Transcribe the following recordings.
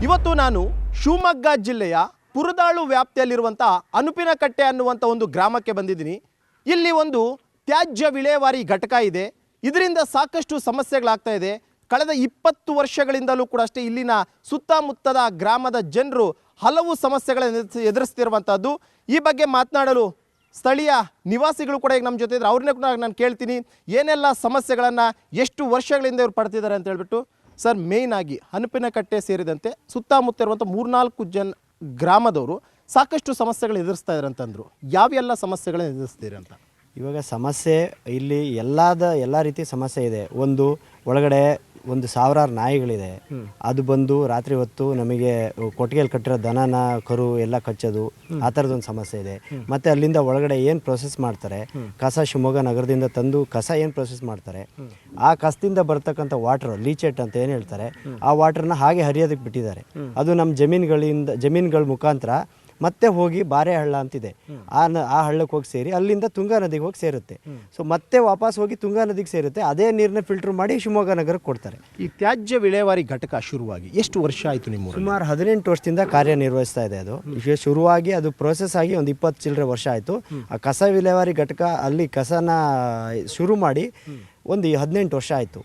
ಇವತ್ತು ನಾನು ಶಿವಮೊಗ್ಗ ಜಿಲ್ಲೆಯ ಪುರದಾಳು ವ್ಯಾಪ್ತಿಯಲ್ಲಿರುವಂಥ ಅನುಪಿನಕಟ್ಟೆ ಅನ್ನುವಂಥ ಒಂದು ಗ್ರಾಮಕ್ಕೆ ಬಂದಿದ್ದೀನಿ. ಇಲ್ಲಿ ಒಂದು ತ್ಯಾಜ್ಯ ವಿಲೇವಾರಿ ಘಟಕ ಇದೆ. ಇದರಿಂದ ಸಾಕಷ್ಟು ಸಮಸ್ಯೆಗಳಾಗ್ತಾ ಇದೆ. ಕಳೆದ 20 ವರ್ಷಗಳಿಂದಲೂ ಕೂಡ ಅಷ್ಟೇ ಇಲ್ಲಿನ ಸುತ್ತಮುತ್ತದ ಗ್ರಾಮದ ಜನರು ಹಲವು ಸಮಸ್ಯೆಗಳನ್ನು ಎದುರಿಸ್ತಿರುವಂಥದ್ದು. ಈ ಬಗ್ಗೆ ಮಾತನಾಡಲು ಸ್ಥಳೀಯ ನಿವಾಸಿಗಳು ಕೂಡ ಈಗ ನಮ್ಮ ಜೊತೆ ಇದ್ದಾರೆ. ಅವ್ರನ್ನೇ ಕೂಡ ನಾನು ಕೇಳ್ತೀನಿ ಏನೆಲ್ಲ ಸಮಸ್ಯೆಗಳನ್ನು ಎಷ್ಟು ವರ್ಷಗಳಿಂದ ಇವ್ರು ಪಡ್ತಿದ್ದಾರೆ ಅಂತ ಹೇಳ್ಬಿಟ್ಟು. ಸರ್, ಮೇಯ್ನ್ ಆಗಿ ಅನುಪಿನಕಟ್ಟೆ ಸೇರಿದಂತೆ ಸುತ್ತಮುತ್ತ ಇರುವಂಥ 3-4 ಗ್ರಾಮದವರು ಸಾಕಷ್ಟು ಸಮಸ್ಯೆಗಳು ಎದುರಿಸ್ತಾ ಇದ್ದಾರೆ ಅಂತಂದರು. ಯಾವೆಲ್ಲ ಸಮಸ್ಯೆಗಳನ್ನು ಎದುರಿಸ್ತೀರಿ ಅಂತ? ಇವಾಗ ಸಮಸ್ಯೆ ಇಲ್ಲಿ ಎಲ್ಲ ರೀತಿ ಸಮಸ್ಯೆ ಇದೆ. ಒಂದು ಒಳಗಡೆ ಒಂದು ಸಾವಿರಾರು ನಾಯಿಗಳಿದೆ. ಅದು ಬಂದು ರಾತ್ರಿ ಹೊತ್ತು ನಮಗೆ ಕೊಟ್ಟಿಗೆಯಲ್ಲಿ ಕಟ್ಟಿರೋ ದನನ ಕರು ಎಲ್ಲ ಕಚ್ಚೋದು, ಆ ಥರದೊಂದು ಸಮಸ್ಯೆ ಇದೆ. ಮತ್ತು ಅಲ್ಲಿಂದ ಒಳಗಡೆ ಏನು ಪ್ರೊಸೆಸ್ ಮಾಡ್ತಾರೆ, ಕಸ ಶಿವಮೊಗ್ಗ ನಗರದಿಂದ ತಂದು ಕಸ ಏನು ಪ್ರೊಸೆಸ್ ಮಾಡ್ತಾರೆ, ಆ ಕಸದಿಂದ ಬರ್ತಕ್ಕಂಥ ವಾಟರ್ ಲೀಚೆಟ್ ಅಂತ ಏನು ಹೇಳ್ತಾರೆ, ಆ ವಾಟರ್ನ ಹಾಗೆ ಹರಿಯೋದಕ್ಕೆ ಬಿಟ್ಟಿದ್ದಾರೆ. ಅದು ನಮ್ಮ ಜಮೀನುಗಳ ಮುಖಾಂತರ ಮತ್ತೆ ಹೋಗಿ ಬಾರೆ ಹಳ್ಳ ಅಂತಿದೆ, ಆ ಹಳ್ಳಕ್ಕೆ ಹೋಗಿ ಸೇರಿ ಅಲ್ಲಿಂದ ತುಂಗಾ ನದಿಗೆ ಹೋಗಿ ಸೇರುತ್ತೆ. ಸೊ ಮತ್ತೆ ವಾಪಸ್ ಹೋಗಿ ತುಂಗಾ ನದಿಗೆ ಸೇರುತ್ತೆ. ಅದೇ ನೀರನ್ನ ಫಿಲ್ಟರ್ ಮಾಡಿ ಶಿವಮೊಗ್ಗ ನಗರಕ್ಕೆ ಕೊಡ್ತಾರೆ. ಈ ತ್ಯಾಜ್ಯ ವಿಲೇವಾರಿ ಘಟಕ ಶುರುವಾಗಿ ಎಷ್ಟು ವರ್ಷ ಆಯಿತು ನಿಮ್ಮ? ಸುಮಾರು 18 ವರ್ಷದಿಂದ ಕಾರ್ಯನಿರ್ವಹಿಸ್ತಾ ಇದೆ. ಅದು ಶುರುವಾಗಿ ಅದು ಪ್ರೋಸೆಸ್ ಆಗಿ ಒಂದು 20 ಚಿಲ್ಲರೆ ವರ್ಷ ಆಯಿತು. ಆ ಕಸ ವಿಲೇವಾರಿ ಘಟಕ ಅಲ್ಲಿ ಕಸನ ಶುರು ಮಾಡಿ ಒಂದು 18 ವರ್ಷ ಆಯಿತು.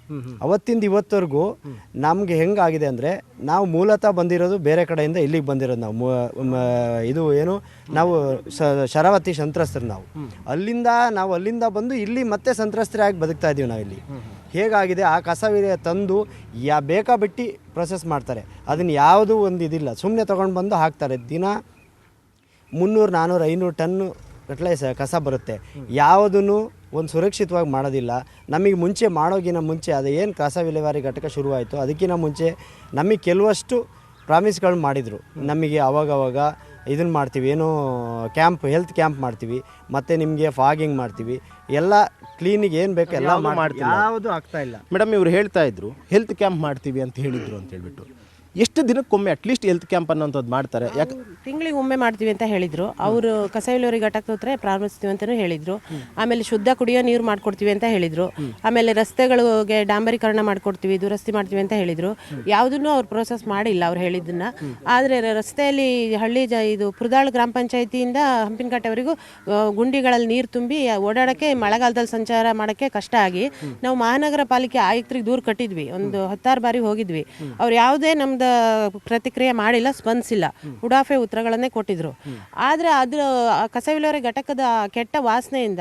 ಅವತ್ತಿಂದ ಇವತ್ತವರೆಗೂ ನಮಗೆ ಹೆಂಗಾಗಿದೆ ಅಂದರೆ, ನಾವು ಮೂಲತಃ ಬಂದಿರೋದು ಬೇರೆ ಕಡೆಯಿಂದ ಇಲ್ಲಿಗೆ ಬಂದಿರೋದು. ನಾವು ಶರಾವತಿ ಸಂತ್ರಸ್ತರು. ನಾವು ಅಲ್ಲಿಂದ ಬಂದು ಇಲ್ಲಿ ಮತ್ತೆ ಸಂತ್ರಸ್ತರಾಗಿ ಬದುಕ್ತಾ ಇದ್ದೀವಿ. ನಾವು ಇಲ್ಲಿ ಹೇಗಾಗಿದೆ, ಆ ಕಸ ತಂದು ಬೇಕಾಬಿಟ್ಟು ಪ್ರೊಸೆಸ್ ಮಾಡ್ತಾರೆ. ಅದನ್ನು ಯಾವುದೂ ಒಂದು ಇದಿಲ್ಲ, ಸುಮ್ಮನೆ ತೊಗೊಂಡು ಬಂದು ಹಾಕ್ತಾರೆ. ದಿನ 300, 400, 500 ಟನ್ನು ಗಟ್ಟಲೆ ಕಸ ಬರುತ್ತೆ. ಯಾವುದನ್ನು ಒಂದು ಸುರಕ್ಷಿತವಾಗಿ ಮಾಡೋದಿಲ್ಲ. ನಮಗೆ ಮಾಡೋಗಿನ ಮುಂಚೆ ಅದು ಏನು ಕಸ ವಿಲೇವಾರಿ ಘಟಕ ಶುರುವಾಯಿತು, ಅದಕ್ಕಿಂತ ಮುಂಚೆ ನಮಗೆ ಕೆಲವಷ್ಟು ಪ್ರಾಮಿಸ್ಗಳು ಮಾಡಿದರು. ನಮಗೆ ಅವಾಗವಾಗ ಇದನ್ನು ಮಾಡ್ತೀವಿ, ಏನೋ ಹೆಲ್ತ್ ಕ್ಯಾಂಪ್ ಮಾಡ್ತೀವಿ, ಮತ್ತು ನಿಮಗೆ ಫಾಗಿಂಗ್ ಮಾಡ್ತೀವಿ, ಎಲ್ಲ ಕ್ಲೀನಿಗೆ ಏನು ಬೇಕು ಎಲ್ಲ ಮಾಡ್ತೀವಿ. ಯಾವುದು ಆಗ್ತಾ ಇಲ್ಲ. ಮೇಡಮ್, ಇವ್ರು ಹೇಳ್ತಾ ಇದ್ರು ಹೆಲ್ತ್ ಕ್ಯಾಂಪ್ ಮಾಡ್ತೀವಿ ಅಂತ ಹೇಳಿದ್ರು ಅಂತ ಹೇಳ್ಬಿಟ್ಟು. ಎಷ್ಟು ದಿನಕ್ಕೊಮ್ಮೆ ಅಟ್ಲೀಸ್ಟ್ ಹೆಲ್ತ್ ಕ್ಯಾಂಪ್ ಅನ್ನೋಂಥದ್ದು ಮಾಡ್ತಾರೆ? ಯಾಕೆ ತಿಂಗಳಿಗೆ ಒಮ್ಮೆ ಮಾಡ್ತೀವಿ ಅಂತ ಹೇಳಿದ್ರು ಅವರು. ಕಸ ವಿಲೇವಾರಿ ಘಟಕದ ಹತ್ರ ಪ್ರಾರಂಭಿಸ್ತೀವಿ ಅಂತಲೂ ಹೇಳಿದರು. ಆಮೇಲೆ ಶುದ್ಧ ಕುಡಿಯೋ ನೀರು ಮಾಡ್ಕೊಡ್ತೀವಿ ಅಂತ ಹೇಳಿದರು. ಆಮೇಲೆ ರಸ್ತೆಗಳಿಗೆ ಡಾಂಬರೀಕರಣ ಮಾಡ್ಕೊಡ್ತೀವಿ, ದುರಸ್ತಿ ಮಾಡ್ತೀವಿ ಅಂತ ಹೇಳಿದರು. ಯಾವುದನ್ನು ಅವ್ರು ಪ್ರೋಸೆಸ್ ಮಾಡಿಲ್ಲ ಅವ್ರು ಹೇಳಿದ್ದನ್ನು. ಆದರೆ ರಸ್ತೆಯಲ್ಲಿ ಇದು ಪುರದಾಳು ಗ್ರಾಮ ಪಂಚಾಯತಿಯಿಂದ ಹಂಪಿನಕಟ್ಟೆವರೆಗೂ ಗುಂಡಿಗಳಲ್ಲಿ ನೀರು ತುಂಬಿ ಓಡಾಡೋಕ್ಕೆ ಮಳೆಗಾಲದಲ್ಲಿ ಸಂಚಾರ ಮಾಡೋಕ್ಕೆ ಕಷ್ಟ ಆಗಿ ನಾವು ಮಹಾನಗರ ಪಾಲಿಕೆ ಆಯುಕ್ತರಿಗೆ ದೂರು ಕಟ್ಟಿದ್ವಿ. ಒಂದು 10 ಬಾರಿ ಹೋಗಿದ್ವಿ. ಅವ್ರು ಯಾವುದೇ ನಮ್ದು ಪ್ರತಿಕ್ರಿಯೆ ಮಾಡಿಲ್ಲ, ಸ್ಪಂದಿಸಿಲ್ಲ, ಉಡಾಫೆ ಉತ್ತರಗಳನ್ನೇ ಕೊಟ್ಟಿದ್ರು. ಆದರೆ ಅದು ಕಸ ವಿಲೇವಾರಿ ಘಟಕದ ಕೆಟ್ಟ ವಾಸನೆಯಿಂದ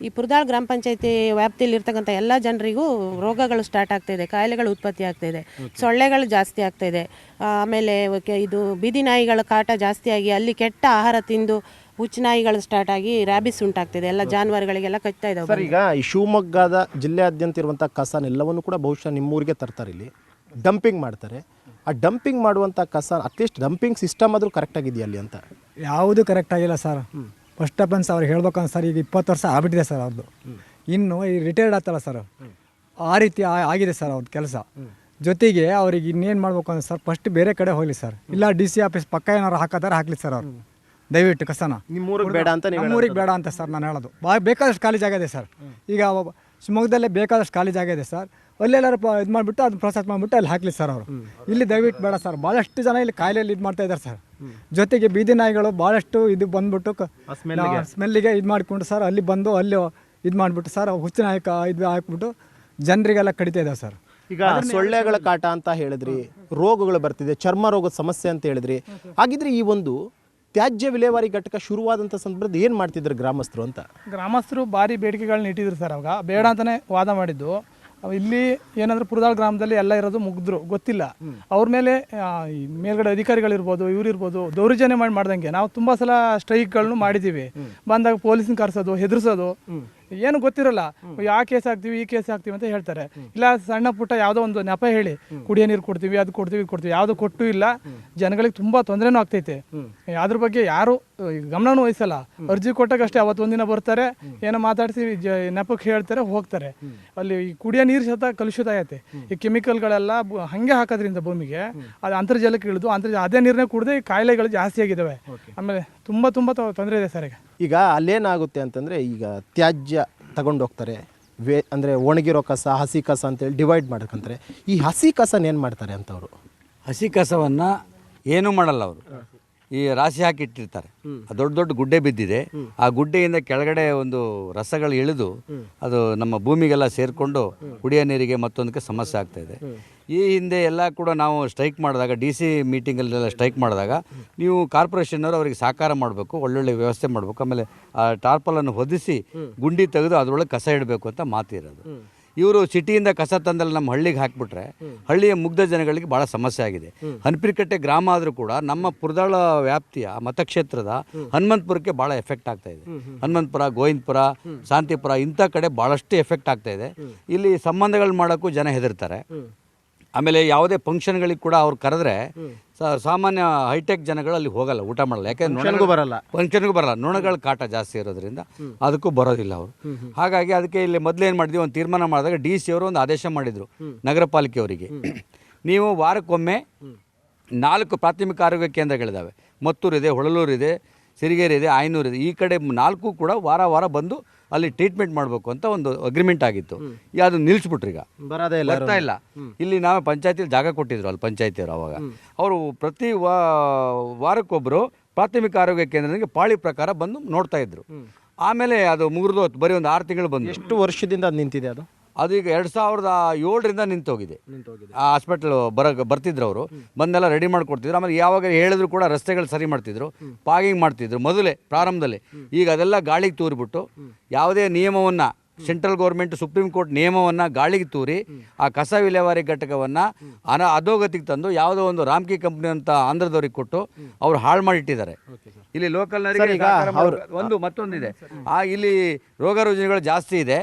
ಈ ಪುರದಾಳು ಗ್ರಾಮ ಪಂಚಾಯತಿ ವ್ಯಾಪ್ತಿಯಲ್ಲಿ ಇರ್ತಕ್ಕಂಥ ಎಲ್ಲ ಜನರಿಗೂ ರೋಗಗಳು ಸ್ಟಾರ್ಟ್ ಆಗ್ತಾ ಇದೆ, ಕಾಯಿಲೆಗಳು ಉತ್ಪತ್ತಿ ಆಗ್ತಾ ಇದೆ, ಸೊಳ್ಳೆಗಳು ಜಾಸ್ತಿ ಆಗ್ತಾ ಇದೆ. ಆಮೇಲೆ ಇದು ಬೀದಿ ನಾಯಿಗಳ ಕಾಟ ಜಾಸ್ತಿ ಆಗಿ ಅಲ್ಲಿ ಕೆಟ್ಟ ಆಹಾರ ತಿಂದು ಹುಚ್ಚು ನಾಯಿಗಳು ಸ್ಟಾರ್ಟ್ ಆಗಿ ರ್ಯಾಬಿಸ್ ಉಂಟಾಗ್ತಿದೆ. ಎಲ್ಲ ಜಾನುವಾರುಗಳಿಗೆಲ್ಲ ಕಚ್ತಾ ಇದಾವೆ. ಸರ್, ಈಗ ಈ ಶಿವಮೊಗ್ಗದ ಜಿಲ್ಲೆಯಾದ್ಯಂತ ಇರುವಂಥ ಕಸನೆಲ್ಲವನ್ನು ಕೂಡ ಬಹುಶಃ ನಿಮ್ಮೂರಿಗೆ ತರ್ತಾರೆ, ಇಲ್ಲಿ ಡಂಪಿಂಗ್ ಮಾಡ್ತಾರೆ. ಆ ಡಂಪಿಂಗ್ ಮಾಡುವಂಥ ಕಸ ಅಟ್ಲೀಸ್ಟ್ ಡಂಪಿಂಗ್ ಸಿಸ್ಟಮ್ ಆದರೂ ಕರೆಕ್ಟಾಗಿದೆಯಾ ಅಲ್ಲಿ ಅಂತ? ಯಾವುದೂ ಕರೆಕ್ಟಾಗಿಲ್ಲ ಸರ್. ಫಸ್ಟ್ ಆಫ್ ಆಲ್ ಅವ್ರಿಗೆ ಹೇಳ್ಬೇಕಂದ್ರೆ ಸರ್, ಈಗ 20 ವರ್ಷ ಆಗ್ಬಿಟ್ಟಿದೆ ಸರ್ ಅವ್ರದ್ದು. ಇನ್ನು ಈ ರಿಟೈರ್ಡ್ ಆಗ್ತಲ್ಲ ಸರ್, ಆ ರೀತಿ ಆಗಿದೆ ಸರ್ ಅವ್ರದ್ದು ಕೆಲಸ. ಜೊತೆಗೆ ಅವ್ರಿಗೆ ಇನ್ನೇನು ಮಾಡ್ಬೇಕು ಅಂದ್ರೆ ಸರ್, ಫಸ್ಟ್ ಬೇರೆ ಕಡೆ ಹೋಗಲಿ ಸರ್, ಇಲ್ಲ DC ಆಫೀಸ್ ಪಕ್ಕ ಏನಾರು ಹಾಕೋತಾರೆ ಹಾಕ್ಲಿ ಸರ್ ಅವ್ರು. ದಯವಿಟ್ಟು ಕಸನ ನಿಮ್ಮೂರಿಗೆ ಬೇಡ ಅಂತ, ನಮ್ಮೂರಿಗೆ ಬೇಡ ಅಂತ ಸರ್ ನಾನು ಹೇಳೋದು. ಬೇಕಾದಷ್ಟು ಖಾಲಿ ಜಾಗ ಇದೆ ಸರ್. ಈಗ ಶಿವಮೊಗ್ಗದಲ್ಲೇ ಬೇಕಾದಷ್ಟು ಖಾಲಿ ಜಾಗ ಇದೆ ಸರ್. ಅಲ್ಲೆಲ್ಲರೂ ಇದು ಮಾಡಿಬಿಟ್ಟು ಅದನ್ನ ಪ್ರೊಸೆಸ್ ಮಾಡಿಬಿಟ್ಟು ಅಲ್ಲಿ ಹಾಕಲಿ ಸರ್ ಅವರು. ಇಲ್ಲಿ ದಯವಿಟ್ಟು ಬೇಡ ಸರ್. ಭಾಳಷ್ಟು ಜನ ಇಲ್ಲಿ ಕಾಯಿಲೆಯಲ್ಲಿ ಇದು ಮಾಡ್ತಾ ಇದ್ದಾರೆ ಸರ್. ಜೊತೆಗೆ ಬೀದಿ ನಾಯಿಗಳು ಭಾಳಷ್ಟು ಇದು ಬಂದ್ಬಿಟ್ಟು ಸ್ಮೆಲ್ಲಿಗೆ ಇದು ಮಾಡಿಕೊಂಡು ಸರ್ ಅಲ್ಲಿ ಬಂದು ಅಲ್ಲಿ ಇದು ಮಾಡಿಬಿಟ್ಟು ಸರ್ ಹುಚ್ಚು ನಾಯಿ ಇದು ಹಾಕ್ಬಿಟ್ಟು ಜನರಿಗೆಲ್ಲ ಕಡಿತಾ ಇದ್ದಾವೆ ಸರ್. ಈಗ ಸೊಳ್ಳೆಗಳ ಕಾಟ ಅಂತ ಹೇಳಿದ್ರಿ, ರೋಗಗಳು ಬರ್ತಿದೆ, ಚರ್ಮ ರೋಗದ ಸಮಸ್ಯೆ ಅಂತ ಹೇಳಿದ್ರಿ. ಹಾಗಿದ್ರೆ ಈ ಒಂದು ತ್ಯಾಜ್ಯ ವಿಲೇವಾರಿ ಘಟಕ ಶುರುವಾದಂಥ ಸಂದರ್ಭದಲ್ಲಿ ಏನು ಮಾಡ್ತಿದ್ರು ಗ್ರಾಮಸ್ಥರು ಅಂತ? ಗ್ರಾಮಸ್ಥರು ಭಾರಿ ಬೇಡಿಕೆಗಳನ್ನ ಇಟ್ಟಿದ್ರು ಸರ್. ಅವಾಗ ಬೇಡ ಅಂತಲೇ ವಾದ ಮಾಡಿದ್ದು. ಇಲ್ಲಿ ಏನಂದ್ರೆ ಪುರದಾಳು ಗ್ರಾಮದಲ್ಲಿ ಎಲ್ಲ ಇರೋದು ಮುಗಿದ್ರು, ಗೊತ್ತಿಲ್ಲ ಅವ್ರ ಮೇಲೆ. ಮೇಲ್ಗಡೆ ಅಧಿಕಾರಿಗಳಿರ್ಬೋದು, ಇವ್ರಿರ್ಬೋದು, ದೌರ್ಜನ್ಯ ಮಾಡ್ದಂಗೆ ನಾವು ತುಂಬ ಸಲ ಸ್ಟ್ರೈಕ್ಗಳನ್ನು ಮಾಡಿದ್ದೀವಿ. ಬಂದಾಗ ಪೊಲೀಸ್ನ ಕರೆಸೋದು, ಹೆದರ್ಸೋದು, ಏನು ಗೊತ್ತಿರಲ್ಲ. ಯಾವ ಕೇಸ್ ಹಾಕ್ತೀವಿ, ಈ ಕೇಸ್ ಹಾಕ್ತೀವಿ ಅಂತ ಹೇಳ್ತಾರೆ. ಇಲ್ಲ ಸಣ್ಣ ಪುಟ್ಟ ಯಾವುದೋ ಒಂದು ನೆಪ ಹೇಳಿ ಕುಡಿಯೋ ನೀರು ಕೊಡ್ತೀವಿ, ಅದು ಕೊಡ್ತೀವಿ, ಇದು ಕೊಡ್ತೀವಿ, ಯಾವುದು ಕೊಟ್ಟು ಇಲ್ಲ. ಜನಗಳಿಗೆ ತುಂಬ ತೊಂದರೆನೂ ಆಗ್ತೈತೆ. ಅದ್ರ ಬಗ್ಗೆ ಯಾರು ಗಮನನೂ ವಹಿಸಲ್ಲ. ಅರ್ಜಿ ಕೊಟ್ಟಾಗಷ್ಟೇ ಅವತ್ತು ಒಂದಿನ ಬರ್ತಾರೆ, ಏನೋ ಮಾತಾಡಿಸಿ ನೆಪಕ್ಕೆ ಹೇಳ್ತಾರೆ, ಹೋಗ್ತಾರೆ. ಅಲ್ಲಿ ಈ ಕುಡಿಯೋ ನೀರು ಸತ ಕಲುಷಿತ ಆಗೈತೆ. ಈ ಕೆಮಿಕಲ್ಗಳೆಲ್ಲ ಹಾಗೆ ಹಾಕೋದ್ರಿಂದ ಭೂಮಿಗೆ ಅದು ಅಂತರ್ಜಲಕ್ಕೆ ಇಳಿದು ಅದೇ ನೀರನ್ನೇ ಕುಡಿದು ಈ ಕಾಯಿಲೆಗಳು ಜಾಸ್ತಿ ಆಗಿದ್ದಾವೆ. ಆಮೇಲೆ ತುಂಬ ತೊಂದರೆ ಇದೆ ಸರ್. ಈಗ ಅಲ್ಲೇನಾಗುತ್ತೆ ಅಂತಂದರೆ, ಈಗ ತ್ಯಾಜ್ಯ ತಗೊಂಡು ಹೋಗ್ತಾರೆ, ಅಂದರೆ ಒಣಗಿರೋ ಕಸ, ಹಸಿ ಕಸ ಅಂತೇಳಿ ಡಿವೈಡ್ ಮಾಡ್ಕೊಂತಾರೆ. ಈ ಹಸಿ ಕಸನ ಏನು ಮಾಡ್ತಾರೆ ಅಂತವರು? ಹಸಿ ಕಸವನ್ನು ಏನೂ ಮಾಡಲ್ಲ ಅವರು, ಈ ರಾಶಿ ಹಾಕಿ ಇಟ್ಟಿರ್ತಾರೆ. ದೊಡ್ಡ ದೊಡ್ಡ ಗುಡ್ಡೆ ಬಿದ್ದಿದೆ, ಆ ಗುಡ್ಡೆಯಿಂದ ಕೆಳಗಡೆ ಒಂದು ರಸಗಳು ಇಳಿದು ಅದು ನಮ್ಮ ಭೂಮಿಗೆಲ್ಲ ಸೇರಿಕೊಂಡು ಕುಡಿಯೋ ನೀರಿಗೆ ಮತ್ತೊಂದಕ್ಕೆ ಸಮಸ್ಯೆ ಆಗ್ತಾಯಿದೆ. ಈ ಹಿಂದೆ ಎಲ್ಲ ಕೂಡ ನಾವು ಸ್ಟ್ರೈಕ್ ಮಾಡಿದಾಗ, DC ಮೀಟಿಂಗಲ್ಲೆಲ್ಲ ಸ್ಟ್ರೈಕ್ ಮಾಡಿದಾಗ ನೀವು ಕಾರ್ಪೊರೇಷನ್ನವರು ಅವರಿಗೆ ಸಹಕಾರ ಮಾಡಬೇಕು, ಒಳ್ಳೊಳ್ಳೆ ವ್ಯವಸ್ಥೆ ಮಾಡಬೇಕು, ಆಮೇಲೆ ಆ ಟಾರ್ಪಲನ್ನು ಹೊದಿಸಿ ಗುಂಡಿ ತೆಗೆದು ಅದರೊಳಗೆ ಕಸ ಇಡಬೇಕು ಅಂತ ಮಾತಿರೋದು. ಇವರು ಸಿಟಿಯಿಂದ ಕಸ ತಂದಲ್ಲಿ ನಮ್ಮ ಹಳ್ಳಿಗೆ ಹಾಕಿಬಿಟ್ರೆ ಹಳ್ಳಿಯ ಮುಗ್ಧ ಜನಗಳಿಗೆ ಭಾಳ ಸಮಸ್ಯೆ ಆಗಿದೆ. ಹನಪಿನಕಟ್ಟೆ ಗ್ರಾಮ ಆದರೂ ಕೂಡ ನಮ್ಮ ಪುರದಾಳ ವ್ಯಾಪ್ತಿಯ ಮತಕ್ಷೇತ್ರದ ಹನುಮಂತಪುರಕ್ಕೆ ಭಾಳ ಎಫೆಕ್ಟ್ ಆಗ್ತಾ ಇದೆ. ಹನುಮಂತಪುರ, ಗೋವಿಂದಪುರ, ಶಾಂತಿಪುರ ಇಂಥ ಕಡೆ ಭಾಳಷ್ಟು ಎಫೆಕ್ಟ್ ಆಗ್ತಾ ಇದೆ. ಇಲ್ಲಿ ಸಂಬಂಧಗಳು ಮಾಡೋಕ್ಕೂ ಜನ ಹೆದರ್ತಾರೆ. ಆಮೇಲೆ ಯಾವುದೇ ಫಂಕ್ಷನ್ಗಳಿಗೆ ಕೂಡ ಅವ್ರು ಕರೆದ್ರೆ ಸಾಮಾನ್ಯ ಹೈಟೆಕ್ ಜನಗಳು ಅಲ್ಲಿ ಹೋಗಲ್ಲ, ಊಟ ಮಾಡಲ್ಲ. ಯಾಕೆಂದ್ರೆ ಫಂಕ್ಷನ್ಗೂ ಬರಲ್ಲ, ನೊಣಗಳ ಕಾಟ ಜಾಸ್ತಿ ಇರೋದ್ರಿಂದ ಅದಕ್ಕೂ ಬರೋದಿಲ್ಲ ಅವರು. ಹಾಗಾಗಿ ಅದಕ್ಕೆ ಇಲ್ಲಿ ಮೊದಲೇನು ಮಾಡಿದ್ವಿ, ಒಂದು ತೀರ್ಮಾನ ಮಾಡಿದಾಗ DC ಅವರು ಒಂದು ಆದೇಶ ಮಾಡಿದರು ನಗರ ಪಾಲಿಕೆಯವರಿಗೆ, ನೀವು ವಾರಕ್ಕೊಮ್ಮೆ 4 ಪ್ರಾಥಮಿಕ ಆರೋಗ್ಯ ಕೇಂದ್ರಗಳಿದ್ದಾವೆ. ಮತ್ತೂರಿದೆ, ಹೊಳಲೂರಿದೆ, ಸಿರಿಗೆರೆ ಇದೆ, ಆಯನೂರಿದೆ. ಈ ಕಡೆ 4 ಕೂಡ ವಾರ ಬಂದು ಅಲ್ಲಿ ಟ್ರೀಟ್ಮೆಂಟ್ ಮಾಡಬೇಕು ಅಂತ ಒಂದು ಅಗ್ರಿಮೆಂಟ್ ಆಗಿತ್ತು. ಅದು ನಿಲ್ಲಿಸ್ಬಿಟ್ರು, ಈಗ ಬರ್ತಾ ಇಲ್ಲ. ಇಲ್ಲಿ ನಾವು ಪಂಚಾಯತಿಲಿ ಜಾಗ ಕೊಟ್ಟಿದ್ರು, ಅಲ್ಲಿ ಪಂಚಾಯತಿಯವರು ಅವಾಗ ಅವರು ಪ್ರತಿ ವಾರಕ್ಕೊಬ್ಬರು ಪ್ರಾಥಮಿಕ ಆರೋಗ್ಯ ಕೇಂದ್ರಕ್ಕೆ ಪಾಳಿ ಪ್ರಕಾರ ಬಂದು ನೋಡ್ತಾ ಇದ್ರು. ಆಮೇಲೆ ಅದು ಮುಗಿದು ಬರೀ ಒಂದು 6 ತಿಂಗಳು ಬಂದು. ಎಷ್ಟು ವರ್ಷದಿಂದ ಅದು ನಿಂತಿದೆ ಅದು? ಅದು ಈಗ 2007ರಿಂದ ನಿಂತೋಗಿದೆ. ಆ ಹಾಸ್ಪಿಟ್ಲ್ ಬರ್ತಿದ್ರು ಅವರು, ಬಂದೆಲ್ಲ ರೆಡಿ ಮಾಡಿಕೊಡ್ತಿದ್ರು. ಆಮೇಲೆ ಯಾವಾಗ ಹೇಳಿದ್ರು ಕೂಡ ರಸ್ತೆಗಳು ಸರಿ ಮಾಡ್ತಿದ್ರು, ಪಾಗಿಂಗ್ ಮಾಡ್ತಿದ್ರು ಮೊದಲೇ ಪ್ರಾರಂಭದಲ್ಲಿ. ಈಗ ಅದೆಲ್ಲ ಗಾಳಿಗೆ ತೂರಿಬಿಟ್ಟು ಯಾವುದೇ ನಿಯಮವನ್ನು, ಸೆಂಟ್ರಲ್ ಗೌರ್ಮೆಂಟ್ ಸುಪ್ರೀಂ ಕೋರ್ಟ್ ನಿಯಮವನ್ನು ಗಾಳಿಗೆ ತೂರಿ ಆ ಕಸ ವಿಲೇವಾರಿ ಘಟಕವನ್ನು ಅಧೋಗತಿಗೆ ತಂದು ಯಾವುದೋ ಒಂದು ರಾಮ್ಕಿ ಕಂಪ್ನಿ ಅಂತ ಆಂಧ್ರದವ್ರಿಗೆ ಕೊಟ್ಟು ಅವ್ರು ಹಾಳು ಮಾಡಿಟ್ಟಿದ್ದಾರೆ. ಇಲ್ಲಿ ಲೋಕಲ್ನವರಿಗೆ ಒಂದು ಮತ್ತೊಂದಿದೆ, ಇಲ್ಲಿ ರೋಗ ರುಜಿನಗಳು ಜಾಸ್ತಿ ಇದೆ.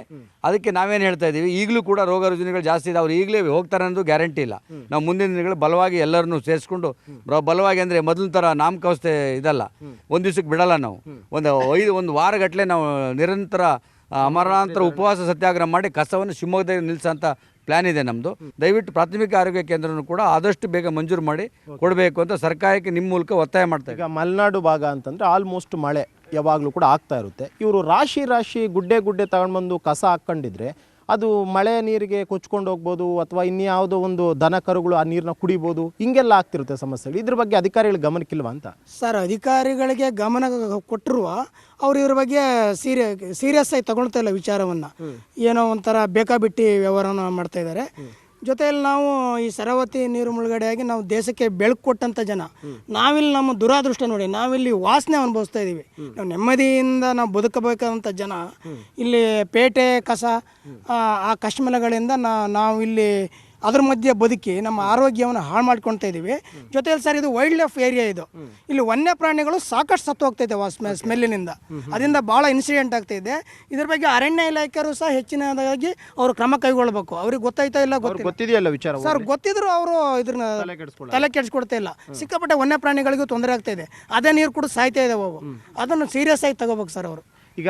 ಅದಕ್ಕೆ ನಾವೇನು ಹೇಳ್ತಾ ಇದ್ದೀವಿ, ಈಗಲೂ ಕೂಡ ರೋಗ ರುಜಿನಗಳು ಜಾಸ್ತಿ ಇದೆ, ಅವ್ರು ಈಗಲೇ ಹೋಗ್ತಾರೆ ಅನ್ನೋದು ಗ್ಯಾರಂಟಿ ಇಲ್ಲ. ನಾವು ಮುಂದಿನ ದಿನಗಳು ಬಲವಾಗಿ ಎಲ್ಲರನ್ನೂ ಸೇರಿಸ್ಕೊಂಡು, ಬಲವಾಗಿ ಅಂದರೆ ಮೊದಲಿನ ಥರ ನಾಮಕಾವಸ್ಥೆ ಇದಲ್ಲ, ಒಂದು ದಿವ್ಸಕ್ಕೆ ಬಿಡಲ್ಲ ನಾವು. ಒಂದು ವಾರಗಟ್ಟಲೆ ನಾವು ನಿರಂತರ ಅಮರಣಾಂತರ ಉಪವಾಸ ಸತ್ಯಾಗ್ರಹ ಮಾಡಿ ಕಸವನ್ನು ಶಿವಮೊಗ್ಗದಲ್ಲಿ ನಿಲ್ಲಿಸೋಂಥ ಪ್ಲ್ಯಾನ್ ಇದೆ ನಮ್ಮದು. ದಯವಿಟ್ಟು ಪ್ರಾಥಮಿಕ ಆರೋಗ್ಯ ಕೇಂದ್ರನೂ ಕೂಡ ಆದಷ್ಟು ಬೇಗ ಮಂಜೂರು ಮಾಡಿ ಕೊಡಬೇಕು ಅಂತ ಸರ್ಕಾರಕ್ಕೆ ನಿಮ್ಮ ಮೂಲಕ ಒತ್ತಾಯ ಮಾಡ್ತಾರೆ. ಈಗ ಮಲೆನಾಡು ಭಾಗ ಅಂತಂದರೆ ಆಲ್ಮೋಸ್ಟ್ ಮಳೆ ಯಾವಾಗಲೂ ಕೂಡ ಆಗ್ತಾ ಇರುತ್ತೆ. ಇವರು ರಾಶಿ ಗುಡ್ಡೆ ತಗೊಂಡ್ಬಂದು ಕಸ ಹಾಕ್ಕೊಂಡಿದ್ರೆ ಅದು ಮಳೆ ನೀರಿಗೆ ಕೊಚ್ಕೊಂಡು ಹೋಗ್ಬೋದು, ಅಥವಾ ಇನ್ಯಾವುದೋ ಒಂದು ದನ ಕರುಗಳು ಆ ನೀರನ್ನ ಕುಡಿಬೋದು, ಹಿಂಗೆಲ್ಲ ಆಗ್ತಿರುತ್ತೆ ಸಮಸ್ಯೆಗಳು. ಇದ್ರ ಬಗ್ಗೆ ಅಧಿಕಾರಿಗಳ ಗಮನಕ್ಕಿಲ್ವಾ ಅಂತ? ಸರ್, ಅಧಿಕಾರಿಗಳಿಗೆ ಗಮನ ಕೊಟ್ಟರು ಅವ್ರು ಇದ್ರ ಬಗ್ಗೆ ಸೀರಿಯಸ್ ಆಗಿ ತಗೊಳ್ತಾ ಇಲ್ಲ ವಿಚಾರವನ್ನು. ಏನೋ ಒಂಥರ ಬೇಕಾಬಿಟ್ಟಿ ವ್ಯವಹಾರನ ಮಾಡ್ತಾ ಇದ್ದಾರೆ. ಜೊತೆಯಲ್ಲಿ ನಾವು ಈ ಶರಾವತಿ ನೀರು ಮುಳುಗಡೆಯಾಗಿ ನಾವು ದೇಶಕ್ಕೆ ಬೆಳಕು ಕೊಟ್ಟಂಥ ಜನ. ನಾವಿಲ್ಲಿ ನಮ್ಮ ದುರಾದೃಷ್ಟ ನೋಡಿ, ನಾವಿಲ್ಲಿ ವಾಸನೆ ಅನುಭವಿಸ್ತಾ ಇದ್ದೀವಿ. ನಾವು ನೆಮ್ಮದಿಯಿಂದ ನಾವು ಬದುಕಬೇಕಾದಂಥ ಜನ ಇಲ್ಲಿ ಪೇಟೆ ಕಸ ಆ ಕಶ್ಮಲಗಳಿಂದ ನಾವು ಇಲ್ಲಿ ಅದ್ರ ಮಧ್ಯೆ ಬದುಕಿ ನಮ್ಮ ಆರೋಗ್ಯವನ್ನು ಹಾಳು ಮಾಡ್ಕೊಳ್ತಾ ಇದ್ದೀವಿ. ಜೊತೆಯಲ್ಲಿ ಸರ್, ಇದು ವೈಲ್ಡ್ ಲೈಫ್ ಏರಿಯಾ. ಇದು ಇಲ್ಲಿ ವನ್ಯ ಪ್ರಾಣಿಗಳು ಸಾಕಷ್ಟು ಸತ್ತು ಹೋಗ್ತೈತೆ ಸ್ಮೆಲ್ಲಿನಿಂದ. ಅದರಿಂದ ಭಾಳ ಇನ್ಸಿಡೆಂಟ್ ಆಗ್ತಾಯಿದೆ. ಇದ್ರ ಬಗ್ಗೆ ಅರಣ್ಯ ಇಲಾಖೆಯವರು ಸಹ ಹೆಚ್ಚಿನದಾಗಿ ಅವರು ಕ್ರಮ ಕೈಗೊಳ್ಳಬೇಕು. ಅವ್ರಿಗೆ ಗೊತ್ತಾಯ್ತಾ ಇಲ್ಲ ಗೊತ್ತಿದೆಯಲ್ಲ ವಿಚಾರ ಸರ್, ಗೊತ್ತಿದ್ರು ಅವರು ಇದ್ರನ್ನ ತಲೆ ಕೆಡಿಸ್ಕೊಡ್ತಾ ಇಲ್ಲ. ಸಿಕ್ಕಾಪಟ್ಟೆ ವನ್ಯ ಪ್ರಾಣಿಗಳಿಗೂ ತೊಂದರೆ ಆಗ್ತಾ ಇದೆ. ಅದೇ ನೀರು ಕೂಡ ಸಾಯ್ತಾ ಇದೆ ಅವು. ಅದನ್ನು ಸೀರಿಯಸ್ ಆಗಿ ತಗೋಬೇಕು ಸರ್ ಅವರು. ಈಗ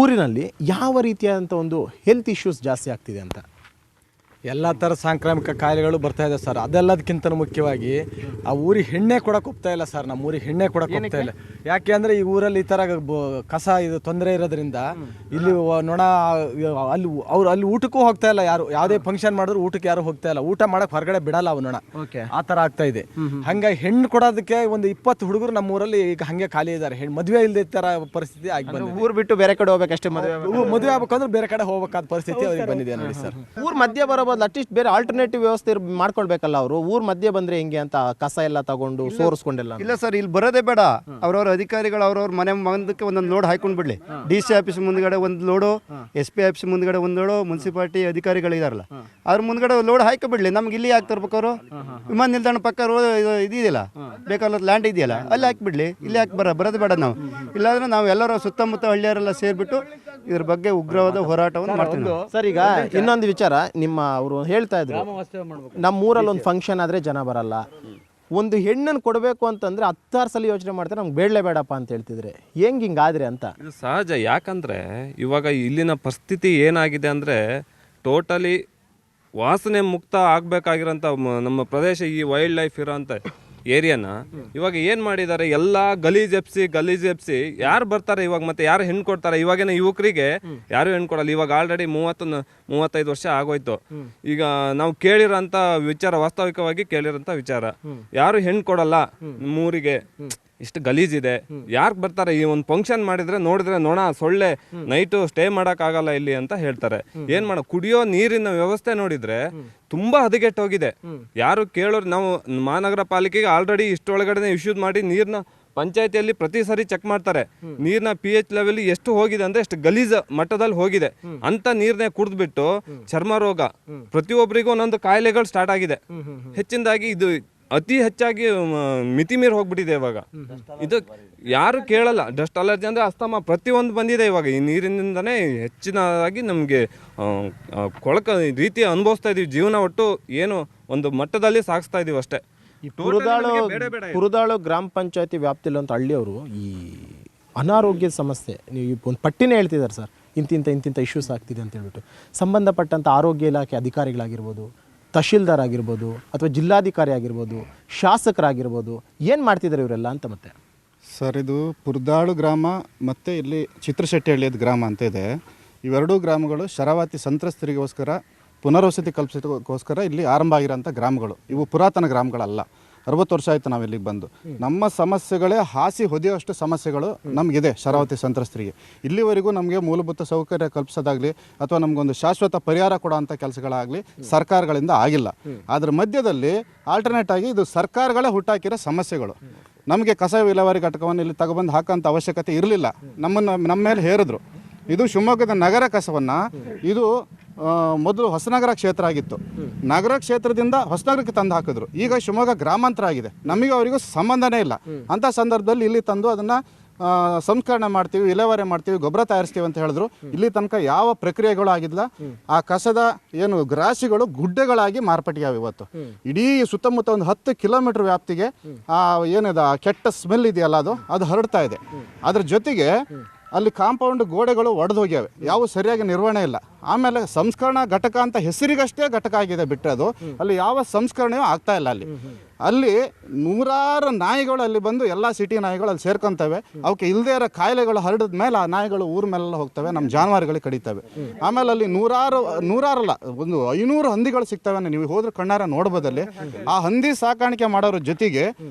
ಊರಿನಲ್ಲಿ ಯಾವ ರೀತಿಯಾದಂಥ ಒಂದು ಹೆಲ್ತ್ ಇಶ್ಯೂಸ್ ಜಾಸ್ತಿ ಆಗ್ತಿದೆ ಅಂತ? ಎಲ್ಲ ಥರ ಸಾಂಕ್ರಾಮಿಕ ಕಾಯಿಲೆಗಳು ಬರ್ತಾ ಇದೆ ಸರ್. ಅದೆಲ್ಲದಕ್ಕಿಂತ ಮುಖ್ಯವಾಗಿ ಆ ಊರಿಗೆ ಹೆಣ್ಣೆ ಕೊಡಕ್ಕೆ ಹೋಗ್ತಾ ಇಲ್ಲ ಸರ್. ನಮ್ಮ ಊರಿಗೆ ಹೆಣ್ಣೆ ಕೊಡಕ್ಕೆ ಹೋಗ್ತಾ ಇಲ್ಲ. ಯಾಕೆ ಅಂದರೆ ಈ ಊರಲ್ಲಿ ಈ ಥರ ಕಸ ಇದು ತೊಂದರೆ ಇರೋದ್ರಿಂದ ಇಲ್ಲಿ ನೊಣ ಅಲ್ಲಿ ಊಟಕ್ಕೂ ಹೋಗ್ತಾ ಇಲ್ಲ ಯಾರು. ಯಾವುದೇ ಫಂಕ್ಷನ್ ಮಾಡಿದ್ರು ಊಟಕ್ಕೆ ಯಾರು ಹೋಗ್ತಾ ಇಲ್ಲ. ಊಟ ಮಾಡಕ್ಕೆ ಹೊರಗಡೆ ಬಿಡಲ್ಲ ಅವು ನೊಣ. ಆ ಥರ ಆಗ್ತಾ ಇದೆ. ಹಂಗಾಗಿ ಹೆಣ್ಣು ಕೊಡೋದಕ್ಕೆ ಒಂದು 20 ಹುಡುಗರು ನಮ್ಮ ಊರಲ್ಲಿ ಈಗ ಹಂಗೆ ಖಾಲಿ ಇದ್ದಾರೆ. ಮದುವೆ ಇಲ್ಲದೆ ಥರ ಪರಿಸ್ಥಿತಿ ಆಗಿ ಬಂದಿದೆ. ಊರು ಬಿಟ್ಟು ಬೇರೆ ಕಡೆ ಹೋಗ್ಬೇಕಷ್ಟೇ. ಮದುವೆ ಆಗ್ಬೇಕಂದ್ರೆ ಬೇರೆ ಕಡೆ ಹೋಗ್ಬೇಕಾದ ಪರಿಸ್ಥಿತಿ ಅವ್ರಿಗೆ ಬಂದಿದೆ ನೋಡಿ ಸರ್. ಊರ್ ಮಧ್ಯೆ ಬರೋ ಅಟ್ಲೀಸ್ಟ್ ಬೇರೆ ಆಲ್ಟರ್ನೇಟಿವ್ ವ್ಯವಸ್ಥೆ ಮಾಡ್ಕೊಳ್ಬೇಕಲ್ಲ ಅವರು. ಊರ್ ಮಧ್ಯೆ ಬಂದ್ರೆ ಹೆಂಗೆ ಅಂತ ಕಸ ಎಲ್ಲ ತಗೊಂಡು ಸೋರಿಸ್ಕೊಂಡೆಲ್ಲ? ಇಲ್ಲ ಸರ್, ಇಲ್ಲಿ ಬರೋದೇ ಬೇಡ. ಅವ್ರವ್ರ ಅಧಿಕಾರಿಗಳು ಅವ್ರವ್ರ ಮನೆ ಮುಂದಕ್ಕೆ ಒಂದೊಂದು ಲೋಡ್ ಹಾಕೊಂಡು ಬಿಡ್ಲಿ. DC ಆಫೀಸ್ ಮುಂದ್ಗಡೆ ಒಂದು ಲೋಡು, SP ಆಫೀಸ್ ಮುಂದ್ಗಡೆ ಒಂದು ಲೋಡು, ಮುನ್ಸಿಪಾಲಿಟಿ ಅಧಿಕಾರಿಗಳಿದಾರಲ್ಲ ಅವ್ರ ಮುಂದ್ಗಡೆ ಲೋಡ್ ಹಾಕಿ ಬಿಡ್ಲಿ. ನಮ್ಗೆ ಇಲ್ಲಿ ಹಾಕಿ ತರ್ಬೇಕು. ಅವರು ವಿಮಾನ ನಿಲ್ದಾಣ ಪಕ್ಕ ಇದೆಯಲ್ಲ, ಬೇಕಾದ ಲ್ಯಾಂಡ್ ಇದೆಯಲ್ಲ, ಅಲ್ಲಿ ಹಾಕಿಬಿಡ್ಲಿ. ಇಲ್ಲಿ ಹಾಕಿ ಬರೋದೇ ಬೇಡ ನಾವು. ಇಲ್ಲಾಂದ್ರೆ ನಾವು ಎಲ್ಲರೂ ಸುತ್ತಮುತ್ತ ಹಳ್ಳಿಯವರೆಲ್ಲ ಸೇರಿಬಿಟ್ಟು ಇದ್ರ ಬಗ್ಗೆ ಉಗ್ರವಾದ ಹೋರಾಟವನ್ನು ಮಾಡ್ತೀವಿ ಸರ್. ಈಗ ಇನ್ನೊಂದು ವಿಚಾರ, ಅವರು ಹೇಳ್ತಾ ಇದ್ರು ನಮ್ಮೂರಲ್ಲಿ ಒಂದು ಫಂಕ್ಷನ್ ಆದ್ರೆ ಜನ ಬರಲ್ಲ. ಒಂದು ಹೆಣ್ಣನ್ನು ಕೊಡಬೇಕು ಅಂತಂದ್ರೆ 10 ಸಲ ಯೋಚನೆ ಮಾಡ್ತಾರೆ, ನಮ್ಗೆ ಬೇಡಲೇ ಬೇಡಪ್ಪ ಅಂತ ಹೇಳ್ತಿದ್ರೆ ಹಿಂಗಾದ್ರೆ ಅಂತ. ಇದು ಸಹಜ. ಯಾಕಂದ್ರೆ ಇವಾಗ ಇಲ್ಲಿನ ಪರಿಸ್ಥಿತಿ ಏನಾಗಿದೆ ಅಂದ್ರೆ ಟೋಟಲಿ ವಾಸನೆ ಮುಕ್ತ ಆಗ್ಬೇಕಾಗಿರೋಂಥ ನಮ್ಮ ಪ್ರದೇಶ, ಈ ವೈಲ್ಡ್ ಲೈಫ್ ಇರೋಂಥ ಏರಿಯಾನ ಇವಾಗ ಏನು ಮಾಡಿದ್ದಾರೆ, ಎಲ್ಲ ಗಲೀಜ್ ಎಪ್ಸಿ ಯಾರು ಬರ್ತಾರೆ ಇವಾಗ, ಮತ್ತೆ ಯಾರು ಹೆಣ್ಣು ಕೊಡ್ತಾರೆ? ಇವಾಗಿನ ಯುವಕರಿಗೆ ಯಾರು ಹೆಣ್ಣು ಕೊಡಲ್ಲ. ಇವಾಗ ಆಲ್ರೆಡಿ 35 ವರ್ಷ ಆಗೋಯ್ತು. ಈಗ ನಾವು ಕೇಳಿರೋಂಥ ವಿಚಾರ, ವಾಸ್ತವಿಕವಾಗಿ ಕೇಳಿರೋಂಥ ವಿಚಾರ, ಯಾರು ಹೆಣ್ಣು ಕೊಡಲ್ಲ ಮೂರಿಗೆ. ಇಷ್ಟು ಗಲೀಜಿದೆ, ಯಾರು ಬರ್ತಾರೆ? ಈ ಒಂದು ಫಂಕ್ಷನ್ ಮಾಡಿದ್ರೆ ನೋಡಿದ್ರೆ ಸೊಳ್ಳೆ ನೈಟು ಸ್ಟೇ ಮಾಡೋಕ್ಕಾಗಲ್ಲ ಇಲ್ಲಿ ಅಂತ ಹೇಳ್ತಾರೆ. ಏನು ಮಾಡೋ? ಕುಡಿಯೋ ನೀರಿನ ವ್ಯವಸ್ಥೆ ನೋಡಿದ್ರೆ ತುಂಬಾ ಹದಗೆಟ್ಟೋಗಿದೆ. ಯಾರು ಕೇಳೋರು, ನಾವು ಮಹಾನಗರ ಪಾಲಿಕೆಗೆ ಆಲ್ರೆಡಿ ಇಷ್ಟೊಳಗಡೆ ಇಶ್ಯೂಸ್ ಮಾಡಿ ನೀರಿನ ಪಂಚಾಯತಿಯಲ್ಲಿ ಪ್ರತಿ ಸರಿ ಚೆಕ್ ಮಾಡ್ತಾರೆ. ನೀರಿನ pH ಲೆವೆಲ್ ಎಷ್ಟು ಹೋಗಿದೆ ಅಂದ್ರೆ ಎಷ್ಟು ಗಲೀಜ್ ಮಟ್ಟದಲ್ಲಿ ಹೋಗಿದೆ ಅಂತ ನೀರನ್ನೇ ಕುಡಿದ್ಬಿಟ್ಟು ಚರ್ಮ ರೋಗ, ಪ್ರತಿಯೊಬ್ಬರಿಗೂ ಒಂದೊಂದು ಕಾಯಿಲೆಗಳು ಸ್ಟಾರ್ಟ್ ಆಗಿದೆ. ಹೆಚ್ಚಿನದಾಗಿ ಇದು ಅತಿ ಹೆಚ್ಚಾಗಿ ಮಿತಿ ಮೀರಿ ಹೋಗ್ಬಿಟ್ಟಿದೆ ಇವಾಗ. ಇದು ಯಾರು ಕೇಳಲ್ಲ. ಡಸ್ಟ್ ಅಲರ್ಜಿ ಅಂದರೆ ಅಸ್ತಮ ಪ್ರತಿಯೊಂದು ಬಂದಿದೆ ಇವಾಗ. ಈ ನೀರಿನಿಂದನೇ ಹೆಚ್ಚಿನದಾಗಿ ನಮಗೆ ಕೊಳಕ ರೀತಿ ಅನುಭವಿಸ್ತಾ ಇದೀವಿ. ಜೀವನ ಒಟ್ಟು ಏನು ಒಂದು ಮಟ್ಟದಲ್ಲಿ ಸಾಗಿಸ್ತಾ ಇದೀವಿ ಅಷ್ಟೇ. ಪುರದಾಳು ಗ್ರಾಮ ಪಂಚಾಯತಿ ವ್ಯಾಪ್ತಿಯಲ್ಲಿರುವಂಥ ಹಳ್ಳಿಯವರು ಈ ಅನಾರೋಗ್ಯದ ಸಮಸ್ಯೆ, ನೀವು ಒಂದು ಪಟ್ಟಿನೇ ಹೇಳ್ತಿದ್ದಾರೆ ಸರ್, ಇಂತಿಂಥ ಇಶ್ಯೂಸ್ ಆಗ್ತಿದೆ ಅಂತ ಹೇಳ್ಬಿಟ್ಟು. ಸಂಬಂಧಪಟ್ಟಂಥ ಆರೋಗ್ಯ ಇಲಾಖೆ ಅಧಿಕಾರಿಗಳಾಗಿರ್ಬೋದು, ತಹಶೀಲ್ದಾರ್ ಆಗಿರ್ಬೋದು, ಅಥವಾ ಜಿಲ್ಲಾಧಿಕಾರಿ ಆಗಿರ್ಬೋದು, ಶಾಸಕರಾಗಿರ್ಬೋದು, ಏನು ಮಾಡ್ತಿದ್ದಾರೆ ಇವರೆಲ್ಲ ಅಂತ? ಮತ್ತೆ ಸರ್, ಇದು ಪುರದಾಳು ಗ್ರಾಮ ಮತ್ತು ಇಲ್ಲಿ ಚಿತ್ರಶೆಟ್ಟಿಹಳ್ಳಿಯದ ಗ್ರಾಮ ಅಂತ ಇದೆ. ಇವೆರಡೂ ಗ್ರಾಮಗಳು ಶರಾವತಿ ಸಂತ್ರಸ್ತರಿಗೋಸ್ಕರ ಪುನರ್ವಸತಿ ಕಲ್ಪಿಸೋದಕ್ಕೋಸ್ಕರ ಇಲ್ಲಿ ಆರಂಭ ಆಗಿರೋಂಥ ಗ್ರಾಮಗಳು. ಇವು ಪುರಾತನ ಗ್ರಾಮಗಳಲ್ಲ. 60 ವರ್ಷ ಆಯಿತು ನಾವು ಇಲ್ಲಿಗೆ ಬಂದು. ನಮ್ಮ ಸಮಸ್ಯೆಗಳೇ ಹಾಸಿ ಹೊದೆಯುವಷ್ಟು ಸಮಸ್ಯೆಗಳು ನಮಗಿದೆ ಶರಾವತಿ ಸಂತ್ರಸ್ತರಿಗೆ. ಇಲ್ಲಿವರೆಗೂ ನಮಗೆ ಮೂಲಭೂತ ಸೌಕರ್ಯ ಕಲ್ಪಿಸೋದಾಗಲಿ ಅಥವಾ ನಮಗೊಂದು ಶಾಶ್ವತ ಪರಿಹಾರ ಕೊಡೋಂಥ ಕೆಲಸಗಳಾಗಲಿ ಸರ್ಕಾರಗಳಿಂದ ಆಗಿಲ್ಲ. ಅದರ ಮಧ್ಯದಲ್ಲಿ ಆಲ್ಟರ್ನೇಟ್ ಆಗಿ ಇದು ಸರ್ಕಾರಗಳೇ ಹುಟ್ಟಾಕಿರೋ ಸಮಸ್ಯೆಗಳು. ನಮಗೆ ಕಸ ವಿಲೇವಾರಿ ಘಟಕವನ್ನು ಇಲ್ಲಿ ತಗೊಬಂದು ಹಾಕೋಂಥ ಅವಶ್ಯಕತೆ ಇರಲಿಲ್ಲ. ನಮ್ಮ ಮೇಲೆ ಹೇರಿದ್ರು. ಇದು ಶಿವಮೊಗ್ಗದ ನಗರ ಕಸವನ್ನು, ಇದು ಮೊದಲು ಹೊಸನಗರ ಕ್ಷೇತ್ರ ಆಗಿತ್ತು. ನಗರ ಕ್ಷೇತ್ರದಿಂದ ಹೊಸನಗರಕ್ಕೆ ತಂದು ಹಾಕಿದ್ರು. ಈಗ ಶಿವಮೊಗ್ಗ ಗ್ರಾಮಾಂತರ ಆಗಿದೆ. ನಮಗೆ ಅವರಿಗೂ ಸಂಬಂಧನೇ ಇಲ್ಲ. ಅಂಥ ಸಂದರ್ಭದಲ್ಲಿ ಇಲ್ಲಿ ತಂದು ಅದನ್ನು ಸಂಸ್ಕರಣೆ ಮಾಡ್ತೀವಿ, ವಿಲೇವಾರಿ ಮಾಡ್ತೀವಿ, ಗೊಬ್ಬರ ತಯಾರಿಸ್ತೀವಿ ಅಂತ ಹೇಳಿದ್ರು. ಇಲ್ಲಿ ತನಕ ಯಾವ ಪ್ರಕ್ರಿಯೆಗಳು ಆಗಿಲ್ಲ. ಆ ಕಸದ ಏನು ರಾಶಿಗಳು ಗುಡ್ಡೆಗಳಾಗಿ ಮಾರ್ಪಟ್ಟಿಯಾವೆ. ಇವತ್ತು ಇಡೀ ಸುತ್ತಮುತ್ತ ಒಂದು 10 ಕಿಲೋಮೀಟರ್ ವ್ಯಾಪ್ತಿಗೆ ಏನಿದೆ ಕೆಟ್ಟ ಸ್ಮೆಲ್ ಇದೆಯಲ್ಲ, ಅದು ಹರಡ್ತಾ ಇದೆ. ಅದ್ರ ಜೊತೆಗೆ ಅಲ್ಲಿ ಕಾಂಪೌಂಡ್ ಗೋಡೆಗಳು ಒಡೆದು ಹೋಗ್ಯಾವೆ, ಯಾವ ಸರಿಯಾಗಿ ನಿರ್ವಹಣೆ ಇಲ್ಲ. ಆಮೇಲೆ ಸಂಸ್ಕರಣಾ ಘಟಕ ಅಂತ ಹೆಸರಿಗಷ್ಟೇ ಘಟಕ ಆಗಿದೆ ಬಿಟ್ಟರೆ ಅದು ಅಲ್ಲಿ ಯಾವ ಸಂಸ್ಕರಣೆಯೂ ಆಗ್ತಾ ಇಲ್ಲ. ಅಲ್ಲಿ ನೂರಾರು ನಾಯಿಗಳು ಅಲ್ಲಿ ಬಂದು ಎಲ್ಲ ಸಿಟಿ ನಾಯಿಗಳು ಅಲ್ಲಿ ಸೇರ್ಕೊತವೆ. ಅವಕ್ಕೆ ಇಲ್ಲದೇ ಇರೋ ಕಾಯಿಲೆಗಳು ಹರಡಿದ ಮೇಲೆ ಆ ನಾಯಿಗಳು ಊರ ಮೇಲೆಲ್ಲ ಹೋಗ್ತವೆ, ನಮ್ಮ ಜಾನುವಾರುಗಳಿಗೆ ಕಡಿತವೆ. ಆಮೇಲೆ ಅಲ್ಲಿ ನೂರಾರಲ್ಲ ಒಂದು 500 ಹಂದಿಗಳು ಸಿಗ್ತವೆ. ನೀವು ಹೋದ್ರೆ ಕಣ್ಣಾರ ನೋಡ್ಬೋದಲ್ಲಿ. ಆ ಹಂದಿ ಸಾಕಾಣಿಕೆ ಮಾಡೋರ ಜೊತೆಗೆ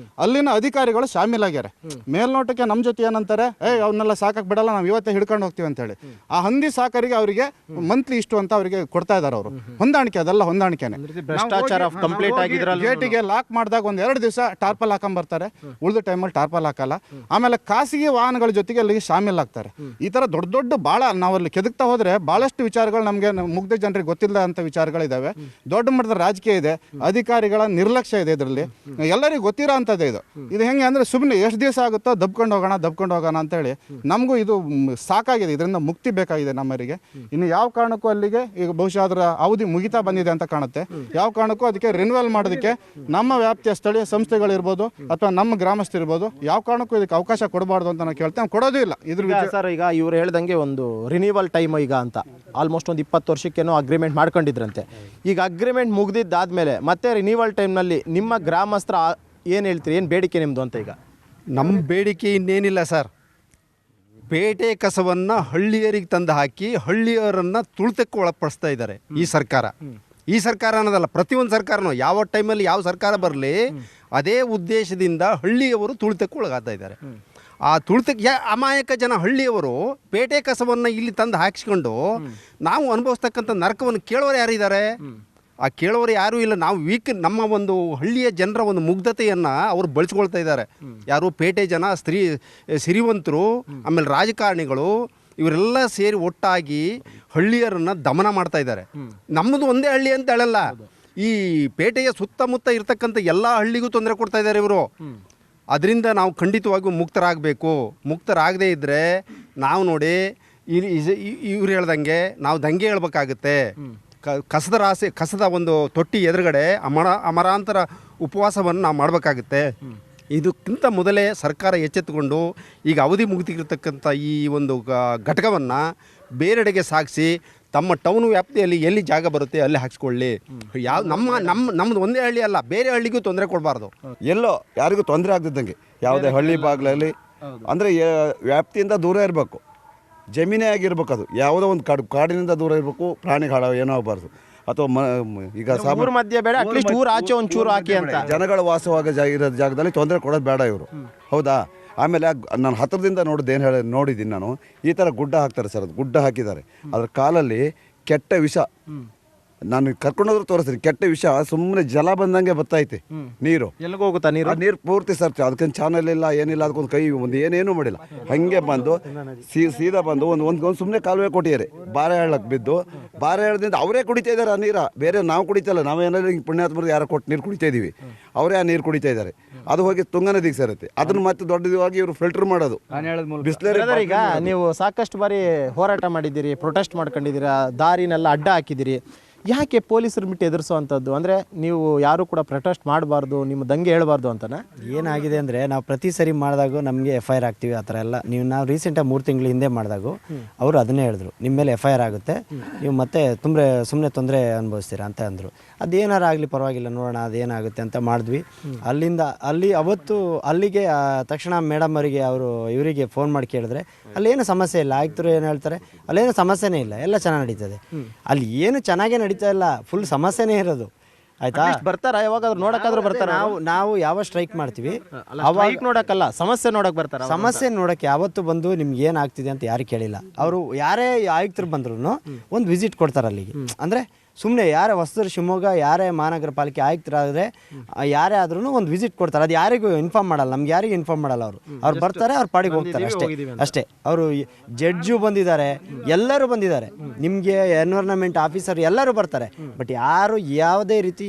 ಅಲ್ಲಿನ ಅಧಿಕಾರಿಗಳು ಶಾಮೀಲಾಗ್ಯಾರೆ. ಮೇಲ್ನೋಟಕ್ಕೆ ನಮ್ಮ ಜೊತೆ ಏನಂತಾರೆ, ಅವನ್ನೆಲ್ಲ ಸಾಕಕ್ಕೆ ಬಿಡಲ್ಲ, ನಾವು ಇವತ್ತೇ ಹಿಡ್ಕೊಂಡು ಹೋಗ್ತೀವಿ ಅಂತೇಳಿ. ಆ ಹಂದಿ ಸಾಕರಿಗೆ ಅವರಿಗೆ ಮಂತ್ಲಿ ಇಷ್ಟು ಅಂತ ಅವರಿಗೆ ಕೊಡ್ತಾ ಇದ್ದಾರೆ. ಅವರು ಹೊಂದಾಣಿಕೆ, ಅದೆಲ್ಲ ಹೊಂದಾಣಿಕೆನೆ. ಭ್ರಷ್ಟಾಚಾರ ಕಂಪ್ಲೀಟ್ ಆಗಿದ್ರಲ್ಲ. ಗೇಟಿಗೆ ಲಾಕ್ ಮಾಡಿದಾಗ ಒಂದು 2 ದಿವಸ ಟಾರ್ಪಲ್ ಹಾಕೊಂಬರ್ತಾರೆ, ಉಳಿದ ಟೈಮಲ್ಲಿ ಟಾರ್ಪಲ್ ಹಾಕಲ್ಲ. ಆಮೇಲೆ ಖಾಸಗಿ ವಾಹನಗಳ ಜೊತೆಗೆ ಅಲ್ಲಿಗೆ ಶಾಮೀಲಾಗ್ತಾರೆ. ಈ ಥರ ದೊಡ್ಡ ಭಾಳ ನಾವಲ್ಲಿ ಕೆದಕ್ತಾ ಹೋದರೆ ಭಾಳಷ್ಟು ವಿಚಾರಗಳು ನಮಗೆ ಮುಗ್ಧ ಜನರಿಗೆ ಗೊತ್ತಿಲ್ಲ ಅಂತ ವಿಚಾರಗಳಿದ್ದಾವೆ. ದೊಡ್ಡ ಮಟ್ಟದ ರಾಜಕೀಯ ಇದೆ, ಅಧಿಕಾರಿಗಳ ನಿರ್ಲಕ್ಷ್ಯ ಇದೆ ಇದರಲ್ಲಿ. ಎಲ್ಲರಿಗೂ ಗೊತ್ತಿರೋ ಅಂಥದ್ದೇ ಇದು ಹೆಂಗೆ ಅಂದರೆ ಸುಮ್ಮನೆ ಎಷ್ಟು ದಿವಸ ಆಗುತ್ತೋ ದಬ್ಕೊಂಡು ಹೋಗೋಣ ಅಂತೇಳಿ ನಮಗೂ ಇದು ಸಾಕಾಗಿದೆ. ಇದರಿಂದ ಮುಕ್ತಿ ಬೇಕಾಗಿದೆ ನಮ್ಮರಿಗೆ. ಇನ್ನು ಯಾವ ಕಾರಣಕ್ಕೂ ಅಲ್ಲಿಗೆ ಈಗ ಬಹುಶಃ ಅದರ ಅವಧಿ ಮುಗಿತಾ ಬಂದಿದೆ ಅಂತ ಕಾಣುತ್ತೆ. ಯಾವ ಕಾರಣಕ್ಕೂ ಅದಕ್ಕೆ ರಿನ್ಯೂವಲ್ ಮಾಡೋದಕ್ಕೆ ನಮ್ಮ ವ್ಯಾಪ್ತಿಯ ಸ್ಥಳೀಯ ಸಂಸ್ಥೆಗಳಿರ್ಬೋದು ಅಥವಾ ನಮ್ಮ ಗ್ರಾಮಸ್ಥರಿರ್ಬೋದು ಯಾವ ಕಾರಣಕ್ಕೂ ಇದಕ್ಕೆ ಅವಕಾಶ ಕೊಡಬಾರ್ದು ಅಂತ ನಾನು ಕೇಳ್ತೇನೆ. ಕೊಡೋದು ಇಲ್ಲ ಸರ್. ಈಗ ಇವ್ರು ಹೇಳ್ದಂಗೆ ಒಂದು ರಿನ್ಯೂವಲ್ ಟೈಮ್ ಈಗ ಅಂತ ಆಲ್ಮೋಸ್ಟ್ ಒಂದು 20 ವರ್ಷಕ್ಕೇನೋ ಅಗ್ರಿಮೆಂಟ್ ಮಾಡ್ಕೊಂಡಿದ್ರಂತೆ. ಈಗ ಅಗ್ರಿಮೆಂಟ್ ಮುಗ್ದಿದ್ದಾದ್ಮೇಲೆ ಮತ್ತೆ ರಿನ್ಯೂವಲ್ ಟೈಮ್ನಲ್ಲಿ ನಿಮ್ಮ ಗ್ರಾಮಸ್ಥರ ಏನು ಹೇಳ್ತೀರಿ, ಏನು ಬೇಡಿಕೆ ನಿಮ್ಮದು ಅಂತ? ಈಗ ನಮ್ಮ ಬೇಡಿಕೆ ಇನ್ನೇನಿಲ್ಲ ಸರ್. ಪೇಟೆ ಕಸವನ್ನು ಹಳ್ಳಿಯರಿಗೆ ತಂದು ಹಾಕಿ ಹಳ್ಳಿಯವರನ್ನು ತುಳಿತಕ್ಕೆ ಒಳಪಡಿಸ್ತಾ ಇದ್ದಾರೆ ಈ ಸರ್ಕಾರ ಅನ್ನೋದಲ್ಲ, ಪ್ರತಿಯೊಂದು ಸರ್ಕಾರನೂ. ಯಾವ ಟೈಮಲ್ಲಿ ಯಾವ ಸರ್ಕಾರ ಬರಲಿ ಅದೇ ಉದ್ದೇಶದಿಂದ ಹಳ್ಳಿಯವರು ತುಳಿತಕ್ಕೆ ಒಳಗಾಗ್ತಾ ಇದ್ದಾರೆ. ಆ ತುಳಿತಕ್ಕೆ ಅಮಾಯಕ ಜನ ಹಳ್ಳಿಯವರು ಪೇಟೆ ಕಸವನ್ನು ಇಲ್ಲಿ ತಂದು ಹಾಕಿಸ್ಕೊಂಡು ನಾವು ಅನುಭವಿಸ್ತಕ್ಕಂಥ ನರಕವನ್ನು ಕೇಳೋರು ಯಾರಿದ್ದಾರೆ? ಆ ಕೇಳೋರು ಯಾರೂ ಇಲ್ಲ. ನಾವು ನಮ್ಮ ಒಂದು ಹಳ್ಳಿಯ ಜನರ ಒಂದು ಮುಗ್ಧತೆಯನ್ನು ಅವರು ಬಳಸ್ಕೊಳ್ತಾ ಇದ್ದಾರೆ. ಯಾರು? ಪೇಟೆ ಜನ, ಸಿರಿವಂತರು, ಆಮೇಲೆ ರಾಜಕಾರಣಿಗಳು, ಇವರೆಲ್ಲ ಸೇರಿ ಒಟ್ಟಾಗಿ ಹಳ್ಳಿಯರನ್ನು ದಮನ ಮಾಡ್ತಾ ಇದ್ದಾರೆ. ನಮ್ಮದು ಒಂದೇ ಹಳ್ಳಿ ಅಂತ ಹೇಳಲ್ಲ, ಈ ಪೇಟೆಯ ಸುತ್ತಮುತ್ತ ಇರ್ತಕ್ಕಂಥ ಎಲ್ಲ ಹಳ್ಳಿಗೂ ತೊಂದರೆ ಕೊಡ್ತಾ ಇದ್ದಾರೆ ಇವರು. ಅದರಿಂದ ನಾವು ಖಂಡಿತವಾಗಿಯೂ ಮುಕ್ತರಾಗದೇ ಇದ್ದರೆ ನಾವು ನೋಡಿ ಇವ್ರು ಹೇಳ್ದಂಗೆ ನಾವು ದಂಗೆ ಹೇಳ್ಬೇಕಾಗುತ್ತೆ. ಕಸದ ಒಂದು ತೊಟ್ಟಿ ಎದುರುಗಡೆ ಅಮರಾಂತರ ಉಪವಾಸವನ್ನು ನಾವು ಮಾಡಬೇಕಾಗುತ್ತೆ. ಇದಕ್ಕಿಂತ ಮೊದಲೇ ಸರ್ಕಾರ ಎಚ್ಚೆತ್ತುಕೊಂಡು ಈಗ ಅವಧಿ ಮುಗಿದಿರತಕ್ಕಂಥ ಈ ಒಂದು ಘಟಕವನ್ನು ಬೇರೆಡೆಗೆ ಸಾಗಿಸಿ ತಮ್ಮ ಟೌನ್ ವ್ಯಾಪ್ತಿಯಲ್ಲಿ ಎಲ್ಲಿ ಜಾಗ ಬರುತ್ತೆ ಅಲ್ಲಿ ಹಾಕ್ಸ್ಕೊಳ್ಳಿ. ಯಾವ ನಮ್ಮದು ಒಂದೇ ಹಳ್ಳಿ ಅಲ್ಲ, ಬೇರೆ ಹಳ್ಳಿಗೂ ತೊಂದರೆ ಕೊಡಬಾರ್ದು. ಎಲ್ಲೋ ಯಾರಿಗೂ ತೊಂದರೆ ಆಗ್ತಿದ್ದಂಗೆ ಯಾವುದೇ ಹಳ್ಳಿ ಬಾಗ್ಲಲ್ಲಿ ಅಂದರೆ ವ್ಯಾಪ್ತಿಯಿಂದ ದೂರ ಇರಬೇಕು, ಜಮೀನೇ ಆಗಿರ್ಬೇಕು. ಅದು ಯಾವುದೋ ಒಂದು ಕಾಡಿನಿಂದ ದೂರ ಇರಬೇಕು, ಪ್ರಾಣಿಗಳ ಏನೋ ಆಗಬಾರ್ದು. ಅಥವಾ ಈಗ ಊರ ಮಧ್ಯೆ ಬೇಡ, ಅಟ್ಲೀಸ್ಟ್ ಊರ ಆಚೆ ಒಂಚೂರು ಹಾಕಿ ಅಂತ. ಜನಗಳ ವಾಸವಾಗ ಇರೋ ಜಾಗದಲ್ಲಿ ತೊಂದರೆ ಕೊಡೋದು ಬೇಡ ಇವರು, ಹೌದಾ? ಆಮೇಲೆ ನಾನು ಹತ್ತಿರದಿಂದ ನೋಡಿದ್ದೀನಿ ನಾನು. ಈ ಥರ ಗುಡ್ಡ ಹಾಕ್ತಾರೆ ಸರ್, ಅದು ಗುಡ್ಡ ಹಾಕಿದ್ದಾರೆ. ಅದ್ರ ಕಾಲಲ್ಲಿ ಕೆಟ್ಟ ವಿಷ, ನಾನು ಕರ್ಕೊಂಡೋದ್ರು ತೋರಿಸ್ತೀನಿ, ಕೆಟ್ಟ ವಿಷ ಸುಮ್ಮನೆ ಜಲ ಬಂದಂಗೆ ಬರ್ತೈತೆ ನೀರು. ಎಲ್ಲಿಗೆ ಹೋಗುತ್ತಾ ನೀರು? ನೀರು ಪೂರ್ತಿ ಸರ್, ಅದಕ್ಕೊಂದು ಚಾನಲ್ ಇಲ್ಲ ಏನಿಲ್ಲ, ಅದಕ್ಕೊಂದು ಕೈ ಒಂದು ಏನೇನೂ ಮಾಡಿಲ್ಲ, ಹಾಗೆ ಬಂದು ಸೀದಾ ಬಂದು ಒಂದು ಸುಮ್ಮನೆ ಕಾಲುವೆ ಕೊಟ್ಟಿದ್ದಾರೆ. ಬಾರೆ ಹೇಳಕ್ಕೆ ಬಿದ್ದು, ಬಾರೆ ಹೇಳದಿಂದ ಅವರೇ ಕುಡಿತಾ ಇದ್ದಾರೆ ಆ ನೀರು. ಬೇರೆ ನಾವು ಕುಡಿತಲ್ಲ, ನಾವೇನಾದ್ರು ಹಿಂಗೆ ಪುಣ್ಯಾತ್ಮರು ಯಾರೋ ಕೊಟ್ಟು ನೀರು ಕುಡಿತಾ ಇದ್ದೀವಿ, ಅವರೇ ಆ ನೀರು ಕುಡಿತಾ ಇದ್ದಾರೆ. ಅದು ಹೋಗಿ ತುಂಗಾ ನದಿಗೆ ಸೇರುತ್ತೆ. ಅದನ್ನು ಮತ್ತೆ ದೊಡ್ಡದಾಗಿ ಇವರು ಫಿಲ್ಟರ್ ಮಾಡೋದು. ಬಿಸ್ಲೇರಿ ಈಗ ನೀವು ಸಾಕಷ್ಟು ಬಾರಿ ಹೋರಾಟ ಮಾಡಿದ್ದೀರಿ, ಪ್ರೊಟೆಸ್ಟ್ ಮಾಡ್ಕೊಂಡಿದ್ದೀರಾ, ದಾರಿನೆಲ್ಲ ಅಡ್ಡ ಹಾಕಿದ್ದೀರಿ. ಯಾಕೆ ಪೊಲೀಸರು ಬಿಟ್ಟು ಎದುರಿಸುವಂಥದ್ದು? ಅಂದರೆ ನೀವು ಯಾರು ಕೂಡ ಪ್ರೊಟೆಸ್ಟ್ ಮಾಡಬಾರ್ದು, ನಿಮ್ಮ ದಂಗೆ ಹೇಳ್ಬಾರ್ದು ಅಂತನಾ? ಏನಾಗಿದೆ ಅಂದರೆ ನಾವು ಪ್ರತಿ ಸರಿ ಮಾಡಿದಾಗ ನಮಗೆ FIR ಆಗ್ತೀವಿ ಆ ಥರ ಎಲ್ಲ. ನಾವು ರೀಸೆಂಟಾಗಿ 3 ತಿಂಗಳ ಹಿಂದೆ ಮಾಡಿದಾಗ ಅವರು ಅದನ್ನೇ ಹೇಳಿದ್ರು, ನಿಮ್ಮ ಮೇಲೆ FIR ಆಗುತ್ತೆ, ನೀವು ಮತ್ತೆ ಸುಮ್ಮನೆ ತೊಂದರೆ ಅನುಭವಿಸ್ತೀರಾ ಅಂತ ಅಂದರು. ಅದೇನಾರು ಆಗಲಿ ಪರವಾಗಿಲ್ಲ, ನೋಡೋಣ ಅದೇನಾಗುತ್ತೆ ಅಂತ ಮಾಡಿದ್ವಿ. ಅಲ್ಲಿಗೆ ತಕ್ಷಣ ಮೇಡಮ್ ಅವರಿಗೆ ಇವರಿಗೆ ಫೋನ್ ಮಾಡಿ ಕೇಳಿದ್ರೆ ಅಲ್ಲೇನು ಸಮಸ್ಯೆ ಇಲ್ಲ, ಆಯ್ತು ಏನು ಹೇಳ್ತಾರೆ, ಅಲ್ಲೇನು ಸಮಸ್ಯೆನೇ ಇಲ್ಲ, ಎಲ್ಲ ಚೆನ್ನಾಗಿ ನಡೀತದೆ. ಅಲ್ಲಿ ಏನು ಚೆನ್ನಾಗೇ ನಡೀತಾ ಇಲ್ಲ, ಫುಲ್ ಸಮಸ್ಯೆನೇ ಇರೋದು. ಆಯ್ತಾ? ಬರ್ತಾರ ಯಾವಾಗಾದ್ರೂ ನೋಡಕ್ಕಾದ್ರೂ ಬರ್ತಾರ? ನಾವು ಯಾವ ಸ್ಟ್ರೈಕ್ ಮಾಡ್ತೀವಿ ಅವಾಗ ನೋಡಕ್ಕಲ್ಲ, ಸಮಸ್ಯೆ ನೋಡಕ್ ಬರ್ತಾರ. ಸಮಸ್ಯೆ ನೋಡಕ್ಕೆ ಯಾವತ್ತು ಬಂದು ನಿಮ್ಗೆ ಏನಾಗ್ತಿದೆ ಅಂತ ಯಾರು ಕೇಳಿಲ್ಲ. ಅವರು ಯಾರೇ ಆಯುಕ್ತರು ಬಂದ್ರು ಒಂದು ವಿಸಿಟ್ ಕೊಡ್ತಾರೆ ಅಲ್ಲಿಗೆ. ಅಂದರೆ ಸುಮ್ಮನೆ ಯಾರೇ ಹೊಸದುರ್ಗ ಶಿವಮೊಗ್ಗ ಯಾರೇ ಮಹಾನಗರ ಪಾಲಿಕೆ ಆಯುಕ್ತರಾದರೆ ಯಾರೇ ಆದ್ರೂ ಒಂದು ವಿಸಿಟ್ ಕೊಡ್ತಾರೆ. ಅದು ಯಾರಿಗೂ ಇನ್ಫಾರ್ಮ್ ಮಾಡಲ್ಲ, ನಮ್ಗೆ ಯಾರಿಗೂ ಇನ್ಫಾರ್ಮ್ ಮಾಡಲ್ಲ. ಅವ್ರು ಬರ್ತಾರೆ, ಅವ್ರ ಪಾಡಿಗೆ ಹೋಗ್ತಾರೆ ಅಷ್ಟೇ. ಅವರು ಜಡ್ಜು ಬಂದಿದ್ದಾರೆ, ಎಲ್ಲರೂ ಬಂದಿದ್ದಾರೆ, ನಿಮಗೆ ಎನ್ವೈರನ್ಮೆಂಟ್ ಆಫೀಸರ್ ಎಲ್ಲರೂ ಬರ್ತಾರೆ. ಬಟ್ ಯಾರು ಯಾವುದೇ ರೀತಿ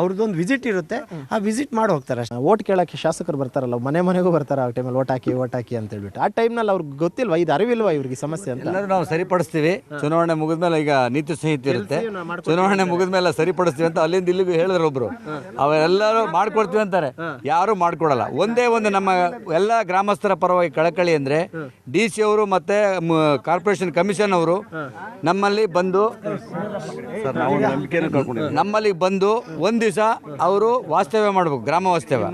ಅವ್ರದ್ದೊಂದು ವಿಸಿಟ್ ಇರುತ್ತೆ, ಆ ವಿಸಿಟ್ ಮಾಡಿ ಹೋಗ್ತಾರೆ ಅಷ್ಟೇ. ಓಟ್ ಕೇಳಕ್ಕೆ ಶಾಸಕರು ಬರ್ತಾರಲ್ಲ, ಮನೆಗೂ ಬರ್ತಾರೆ. ಆ ಟೈಮಲ್ಲಿ ಓಟ್ ಹಾಕಿ ಅಂತ ಹೇಳ್ಬಿಟ್ಟು ಆ ಟೈಮ್ನಲ್ಲಿ ಅವ್ರಿಗೆ ಗೊತ್ತಿಲ್ವಾ, ಇದು ಅರಿವಿಲ್ವಾ ಇವ್ರಿಗೆ ಸಮಸ್ಯೆ ಅಂತ? ಎಲ್ಲರೂ ನಾವು ಸರಿಪಡಿಸ್ತೀವಿ. ಚುನಾವಣೆ ಮುಗಿದ್ಮೇಲೆ ಈಗ ನೀತಿ ಸಂಹಿತೆ ಇರುತ್ತೆ, ಚುನಾವಣೆ ಮುಗಿದ್ಮೇಲೆ ಸರಿಪಡಿಸ್ತೀವಿ ಅಂತ ಅಲ್ಲಿಂದ ಇಲ್ಲಿಗೂ ಹೇಳಿದ್ರು ಒಬ್ರು. ಅವರೆಲ್ಲರೂ ಮಾಡ್ಕೊಡ್ತೀವಿ ಅಂತಾರೆ, ಯಾರು ಮಾಡ್ಕೊಡಲ್ಲ. ಒಂದೇ ಒಂದು ನಮ್ಮ ಎಲ್ಲ ಗ್ರಾಮಸ್ಥರ ಪರವಾಗಿ ಕಳಕಳಿ ಅಂದ್ರೆ DC ಅವರು ಮತ್ತೆ ಕಾರ್ಪೊರೇಷನ್ ಕಮಿಷನ್ ಅವರು ನಮ್ಮಲ್ಲಿ ಬಂದು ಒಂದ್ ದಿವಸ ಅವರು ವಾಸ್ತವ್ಯ ಮಾಡ್ಬೇಕು, ಗ್ರಾಮ ವಾಸ್ತವ್ಯ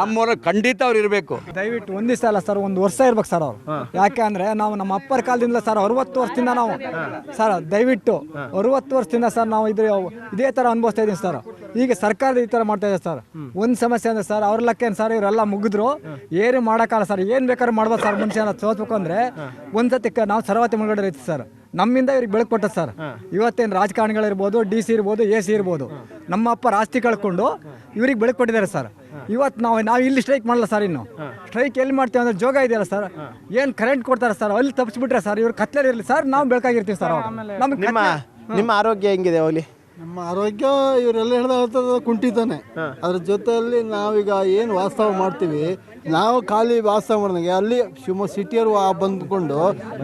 ನಮ್ಮೂರ ಖಂಡಿತ ಅವ್ರು ಇರಬೇಕು. ದಯವಿಟ್ಟು ಒಂದ್ ದಿವಸ ಅಲ್ಲ ಸರ್, ಒಂದು ವರ್ಷ ಇರ್ಬೇಕು ಸರ್ ಅವ್ರು. ಯಾಕೆ ಅಂದ್ರೆ ನಾವು ನಮ್ಮ ಅಪ್ಪರ ಕಾಲದಿಂದ ಸರ್ 60 ವರ್ಷದಿಂದ ನಾವು ಸರ್, ದಯವಿಟ್ಟು 60 ವರ್ಷದಿಂದ ಸರ್ ನಾವು ಇದೇ ತರ ಅನುಭವಿಸ್ತಾ ಇದೀವಿ ಸರ್. ಈಗ ಸರ್ಕಾರದ ಈ ತರ ಮಾಡ್ತಾ ಇದೆ ಸರ್. ಒಂದ್ ಸಮಸ್ಯೆ ಅಂದ್ರೆ ಸರ್ ಅವ್ರ ಲೆಕ್ಕೇನು ಸರ್, ಇವರೆಲ್ಲ ಮುಗಿದ್ರು ಏನು ಮಾಡೋಕ್ಕಲ್ಲ ಸರ್, ಏನ್ ಬೇಕಾದ್ರೂ ಮಾಡ್ಬೋದು ಸರ್. ಮುಂಚೆ ಸೋತ್ಬೇಕು ಅಂದ್ರೆ ಒಂದ್ಸತಿ ನಾವು ಸರ್ವತಿ ಮುಳುಗಡೆ ಇರ್ತೀವಿ ಸರ್, ನಮ್ಮಿಂದ ಇವ್ರಿಗೆ ಬೆಳಕು ಕೊಟ್ಟ ಸರ್. ಇವತ್ತೇನು ರಾಜಕಾರಣಿಗಳಿರ್ಬೋದು, DC ಇರ್ಬೋದು, AC ಇರ್ಬೋದು, ನಮ್ಮ ಅಪ್ಪ ಆಸ್ತಿ ಕಳ್ಕೊಂಡು ಇವ್ರಿಗೆ ಬೆಳಕು ಕೊಟ್ಟಿದ್ದಾರೆ ಸರ್. ಇವತ್ತು ನಾವು ಇಲ್ಲಿ ಸ್ಟ್ರೈಕ್ ಮಾಡಲ್ಲ ಸರ್. ಇನ್ನು ಸ್ಟ್ರೈಕ್ ಎಲ್ಲಿ ಮಾಡ್ತೀವಿ ಅಂದ್ರೆ ಜೋಗ ಇದೆಯಲ್ಲ ಸರ್, ಏನು ಕರೆಂಟ್ ಕೊಡ್ತಾರೆ ಸರ್, ಅಲ್ಲಿ ತಪ್ಪಿಸ್ಬಿಟ್ರೆ ಸರ್ ಇವ್ರು ಕತ್ಲಲ್ಲಿ ಇರಲಿ ಸರ್, ನಾವು ಬೆಳಕಾಗಿರ್ತೀವಿ ಸರ್. ನಿಮ್ಮ ಆರೋಗ್ಯ ಹೆಂಗಿದೆ ಅವಲಿ? ನಮ್ಮ ಆರೋಗ್ಯ ಇವರೆಲ್ಲ ಹೇಳ್ದ ಕುಂಠಿತಾನೆ. ಅದ್ರ ಜೊತೆಯಲ್ಲಿ ನಾವೀಗ ಏನು ವಾಸ್ತವ ಮಾಡ್ತೀವಿ, ನಾವು ಖಾಲಿ ವಾಸ್ತವ ಮಾಡಿದಂಗೆ ಅಲ್ಲಿ ಶಿವಮೊಗ್ಗ ಸಿಟಿಯವರು ಬಂದ್ಕೊಂಡು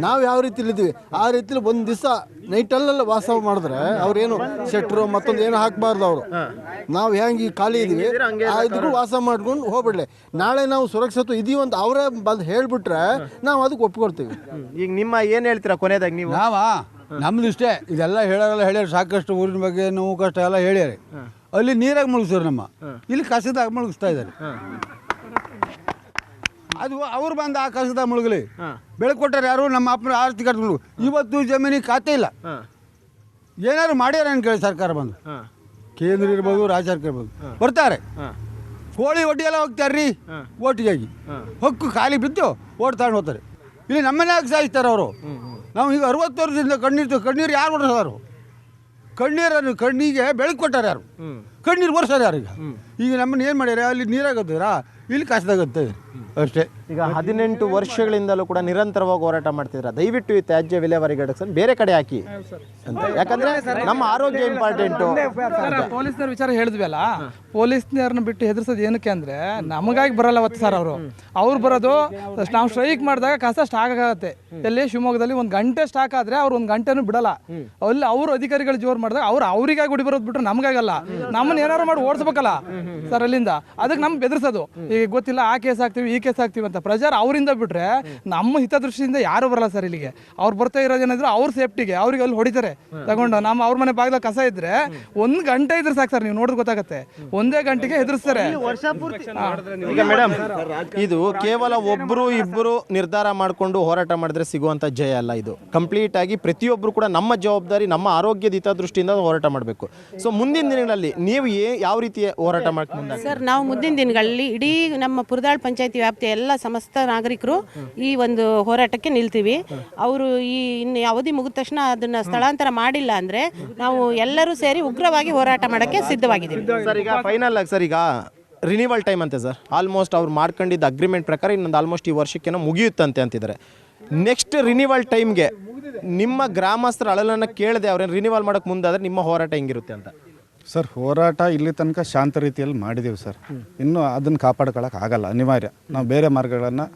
ನಾವು ಯಾವ ರೀತಿಲಿ ಇದ್ದೀವಿ ಆ ರೀತಿಲಿ ಒಂದು ದಿವಸ ನೈಟಲ್ಲೆಲ್ಲ ವಾಸ್ತವ ಮಾಡಿದ್ರೆ ಅವ್ರೇನು ಶೆಟ್ರು ಮತ್ತೊಂದು ಏನು ಹಾಕಬಾರ್ದು. ಅವರು ನಾವು ಹೆಂಗೆ ಖಾಲಿ ಇದೀವಿ ಇದಕ್ಕೂ ವಾಸ ಮಾಡ್ಕೊಂಡು ಹೋಗ್ಬಿಡ್ಲಿ. ನಾಳೆ ನಾವು ಸುರಕ್ಷಿತ ಇದೀವಿ ಅಂತ ಅವರೇ ಬಂದು ಹೇಳ್ಬಿಟ್ರೆ ನಾವು ಅದಕ್ಕೆ ಒಪ್ಕೊಳ್ತೀವಿ. ಈಗ ನಿಮ್ಮ ಏನು ಹೇಳ್ತೀರಾ ಕೊನೆಯದಾಗಿ ನೀವು? ನಮ್ದು ಇಷ್ಟೇ, ಇದೆಲ್ಲ ಹೇಳ್ಯಾರ ಸಾಕಷ್ಟು ಊರಿನ ಬಗ್ಗೆ ನೋವು ಕಷ್ಟ ಎಲ್ಲ ಹೇಳ್ಯಾರ. ಅಲ್ಲಿ ನೀರಾಗ ಮುಳುಗಿಸ್ತಾರೆ, ನಮ್ಮ ಇಲ್ಲಿ ಕಸದಾಗ ಮುಳುಗಿಸ್ತಾ ಇದ್ದಾರೆ. ಅದು ಅವ್ರು ಬಂದು ಆ ಕಸದಾಗ ಮುಳುಗಲಿ, ಬೆಳಕು ಕೊಟ್ಟಾರೆ ಯಾರು? ನಮ್ಮ ಅಪ್ಪನ ಆಸ್ತಿ ಕಟ್ಕೊಂಡು ಇವತ್ತು ಜಮೀನಿಗೆ ಖಾತೆ ಇಲ್ಲ. ಏನಾದ್ರು ಮಾಡ್ಯಾರ ಅಂತ ಕೇಳಿ ಸರ್ಕಾರ ಬಂದು, ಕೇಂದ್ರ ಇರ್ಬೋದು, ರಾಜ್ಯ ಸರ್ಕಾರ ಇರ್ಬೋದು, ಬರ್ತಾರೆ. ಕೋಳಿ ಒಡ್ಡಿ ಎಲ್ಲ ಹೋಗ್ತಾರ್ರಿ ಓಟಿಗಾಗಿ, ಹೊಕ್ಕು ಖಾಲಿ ಬಿದ್ದು ಓಟ್ ತಗೊಂಡು ಹೋಗ್ತಾರೆ. ಇಲ್ಲಿ ನಮ್ಮನೆ ಸಾಯಿಸ್ತಾರೆ ಅವರು. ನಾವು ಈಗ 60 ವರ್ಷದಿಂದ ಕಣ್ಣೀರು ಯಾರು ಹೊಡ್ಸಾರು? ಕಣ್ಣಿಗೆ ಬೆಳಕು ಕೊಟ್ಟಾರ ಯಾರು? ಕಣ್ಣೀರು ಬರ್ಸಾರ ಯಾರು? ಈಗ ನಮ್ಮನ್ನ ಏನು ಮಾಡ್ಯಾರ? ಅಲ್ಲಿ ನೀರಾಗತ್ತರಾ, ಇಲ್ಲಿ ಕಸದಾಗತ್ತೆ ಅಷ್ಟೇ. ಈಗ 18 ವರ್ಷಗಳಿಂದಲೂ ಕೂಡ ನಿರಂತರವಾಗಿ ಹೋರಾಟ ಮಾಡ್ತಿದ್ರ, ದಯವಿಟ್ಟು ಈ ತ್ಯಾಜ್ಯ ವಿಲೇವಾರಿ ಘಟಕವನ್ನು ಬೇರೆ ಕಡೆ ಹಾಕಿ ಅಂತ. ಯಾಕಂದ್ರೆ ನಮ್ಮ ಆರೋಗ್ಯ ಇಂಪಾರ್ಟೆಂಟು. ಪೊಲೀಸ್ನವ್ರ ವಿಚಾರ ಹೇಳಿದ್ವಿ ಅಲ್ಲ, ಪೊಲೀಸ್ನವ್ರನ್ನ ಬಿಟ್ಟು ಹೆದರ್ಸೋದು ಏನಕ್ಕೆ ಅಂದ್ರೆ ನಮಗಾಗಿ ಬರಲ್ಲ ಅವತ್ತು ಸರ್. ಅವ್ರು ಬರೋದು ನಾವು ಸ್ಟ್ರೈಕ್ ಮಾಡಿದಾಗ ಕಸ ಸ್ಟಾಕ್ ಆಗುತ್ತೆ. ಎಲ್ಲಿ ಶಿವಮೊಗ್ಗದಲ್ಲಿ 1 ಗಂಟೆ ಸ್ಟಾಕ್ ಆದ್ರೆ ಅವ್ರು 1 ಗಂಟೆನೂ ಬಿಡಲ್ಲ. ಅಲ್ಲಿ ಅವರು ಅಧಿಕಾರಿಗಳು ಜೋರು ಮಾಡಿದಾಗ ಅವ್ರಿಗಾಗಿ ಗುಡಿ ಬರೋದು ಬಿಟ್ರೆ ನಮಗಾಗಲ್ಲ. ನಮ್ಮನ್ನ ಏನಾರು ಮಾಡಿ ಓಡಿಸ್ಬೇಕಲ್ಲ ಸರ್ ಅಲ್ಲಿಂದ. ಅದಕ್ಕೆ ನಮ್ಗೆ ಬೆದರ್ಸೋದು. ಈಗ ಗೊತ್ತಿಲ್ಲ ಆ ಕೇಸ್ ಹಾಕ್ತೀವಿ ಈ ಕೇಸ್ ಹಾಕ್ತೀವಿ ಅಂತ ಪ್ರೆಜರ್ ಅವರಿಂದ ಬಿಟ್ರೆ ನಮ್ಮ ಹಿತದೃಷ್ಟಿಯಿಂದ ಯಾರು ಬರಲ್ಲ ಸರ್ ಇಲ್ಲಿಗೆ. ಅವ್ರು ಬರ್ತಾ ಇರೋದೇನಾದ್ರು ಅವ್ರ ಸೇಫ್ಟಿಗೆ ಅವ್ರಿಗೆ ಅಲ್ಲಿ ಹೊಡಿತಾರೆ ತಗೊಂಡು. ನಮ್ಮ ಅವ್ರ ಮನೆ ಬಾಗಿಲ ಕಸ ಇದ್ರೆ 1 ಗಂಟೆ ಇದ್ರೆ ಸಾಕು ಸರ್, ನೀವು ನೋಡಿದ್ರೆ ಗೊತ್ತಾಗುತ್ತೆ, 1 ಗಂಟೆಗೆ ಹೆದರ್ಸ್ತಾರೆ. ಈಗ ಮೇಡಮ್, ಇದು ಕೇವಲ ಒಬ್ಬರು ಇಬ್ಬರು ನಿರ್ಧಾರ ಮಾಡಿಕೊಂಡು ಹೋರಾಟ ಮಾಡಿದ್ರೆ ಸಿಗುವಂಥ ಜಯ ಅಲ್ಲ. ಇದು ಕಂಪ್ಲೀಟ್ ಆಗಿ ಪ್ರತಿಯೊಬ್ಬರು ಕೂಡ ನಮ್ಮ ಜವಾಬ್ದಾರಿ, ನಮ್ಮ ಆರೋಗ್ಯದ ಹಿತದೃಷ್ಟಿಯಿಂದ ಹೋರಾಟ ಮಾಡಬೇಕು. ಸೊ ಮುಂದಿನ ದಿನಗಳಲ್ಲಿ ನೀವು ಯಾವ ರೀತಿಯ ಹೋರಾಟ ಮಾಡ್ಕೊಂಡು ಸರ್, ನಾವು ಮುಂದಿನ ದಿನಗಳಲ್ಲಿ ಇಡೀ ನಮ್ಮ ಪುರದಾಳ್ ಪಂಚಾಯತಿ ವ್ಯಾಪ್ತಿಯ ಎಲ್ಲ ಸಮಸ್ತ ನಾಗರಿಕರು ಈ ಒಂದು ಹೋರಾಟಕ್ಕೆ ನಿಲ್ತೀವಿ. ಅವರು ಇನ್ನು ಅವಧಿ ಮುಗಿದ ತಕ್ಷಣ ಅದನ್ನ ಸ್ಥಳಾಂತರ ಮಾಡಿಲ್ಲ ಅಂದ್ರೆ ನಾವು ಎಲ್ಲರೂ ಸೇರಿ ಉಗ್ರವಾಗಿ ಹೋರಾಟ ಮಾಡೋಕ್ಕೆ ಸಿದ್ಧವಾಗಿದ್ದೀವಿ. ಸರ್, ಈಗ ಫೈನಲ್ ಆಗಿ ಸರ್, ಈಗ ರಿನಿವಲ್ ಟೈಮ್ ಅಂತೆ ಸರ್. ಆಲ್ಮೋಸ್ಟ್ ಅವ್ರು ಮಾಡ್ಕೊಂಡಿದ್ದ ಅಗ್ರಿಮೆಂಟ್ ಪ್ರಕಾರ ಇನ್ನೊಂದು ಆಲ್ಮೋಸ್ಟ್ ಈ ವರ್ಷಕ್ಕೇನೋ ಮುಗಿಯುತ್ತಂತೆ ಅಂತಿದ್ದಾರೆ. ನೆಕ್ಸ್ಟ್ ರಿನಿವಲ್ ಟೈಮ್ಗೆ ನಿಮ್ಮ ಗ್ರಾಮಸ್ಥರ ಅಳಲನ್ನು ಕೇಳದೆ ಅವ್ರೇನು ರಿನಿವಲ್ ಮಾಡೋಕ್ಕೆ ಮುಂದಾದರೆ ನಿಮ್ಮ ಹೋರಾಟ ಹೆಂಗಿರುತ್ತೆ ಅಂತ? ಸರ್, ಹೋರಾಟ ಇಲ್ಲಿ ತನಕ ಶಾಂತ ರೀತಿಯಲ್ಲಿ ಮಾಡಿದ್ದೀವಿ ಸರ್. ಇನ್ನೂ ಅದನ್ನು ಕಾಪಾಡ್ಕೊಳ್ಳೋಕೆ ಆಗಲ್ಲ, ಅನಿವಾರ್ಯ. ನಾವು ಬೇರೆ ಮಾರ್ಗಗಳನ್ನು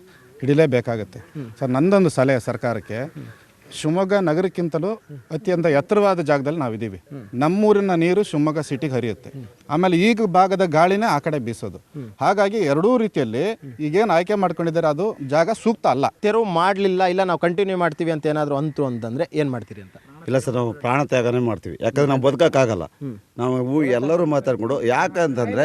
ಹಿಡಿಲೇಬೇಕಾಗುತ್ತೆ ಸರ್. ನಂದೊಂದು ಸಲಹೆ ಸರ್ಕಾರಕ್ಕೆ, ಶಿವಮೊಗ್ಗ ನಗರಕ್ಕಿಂತಲೂ ಅತ್ಯಂತ ಎತ್ತರವಾದ ಜಾಗದಲ್ಲಿ ನಾವಿದ್ದೀವಿ. ನಮ್ಮೂರಿನ ನೀರು ಶಿವಮೊಗ್ಗ ಸಿಟಿಗೆ ಹರಿಯುತ್ತೆ. ಆಮೇಲೆ ಈಗ ಭಾಗದ ಗಾಳಿನೇ ಆ ಕಡೆ ಬೀಸೋದು. ಹಾಗಾಗಿ ಎರಡೂ ರೀತಿಯಲ್ಲಿ ಈಗೇನು ಆಯ್ಕೆ ಮಾಡ್ಕೊಂಡಿದ್ದಾರೆ ಅದು ಜಾಗ ಸೂಕ್ತ ಅಲ್ಲ. ತೆರವು ಮಾಡಲಿಲ್ಲ, ಇಲ್ಲ ನಾವು ಕಂಟಿನ್ಯೂ ಮಾಡ್ತೀವಿ ಅಂತ ಏನಾದರೂ ಅಂತಂದರೆ ಏನು ಮಾಡ್ತೀರಿ ಅಂತ? ಇಲ್ಲ ಸರ್, ನಾವು ಪ್ರಾಣ ತ್ಯಾಗನೇ ಮಾಡ್ತೀವಿ. ಯಾಕಂದ್ರೆ ನಾವು ಬದುಕೋಕ್ಕಾಗಲ್ಲ. ನಾವು ಎಲ್ಲರೂ ಮಾತಾಡ್ಕೊಂಡು, ಯಾಕಂತಂದರೆ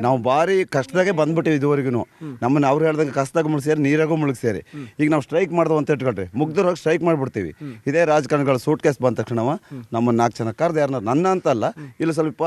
ನಾವು ಭಾರಿ ಕಷ್ಟದಾಗೆ ಬಂದ್ಬಿಟ್ಟಿವಿ ಇದುವರೆಗೂ. ನಮ್ಮನ್ನು ಅವ್ರು ಹೇಳ್ದಂಗೆ ಕಷ್ಟದಾಗ ಮುಳುಗಿಸಿ ನೀರಾಗೂ ಮುಳುಗಿಸ್ಯಾರಿ. ಈಗ ನಾವು ಸ್ಟ್ರೈಕ್ ಮಾಡ್ದವು ಅಂತ ಇಟ್ಕೊಳ್ರಿ, ಮುಗ್ದವ್ರಾಗ ಸ್ಟ್ರೈಕ್ ಮಾಡಿಬಿಡ್ತೀವಿ. ಇದೇ ರಾಜಕಾರಣಿಗಳು ಸೂಟ್ ಕೇಸ್ ಬಂದ ತಕ್ಷಣ ನಮ್ಮನ್ನು 4 ಜನ ಕರೆದು ಯಾರನ್ನ, ನನ್ನ ಅಂತಲ್ಲ, ಇಲ್ಲಿ ಸ್ವಲ್ಪ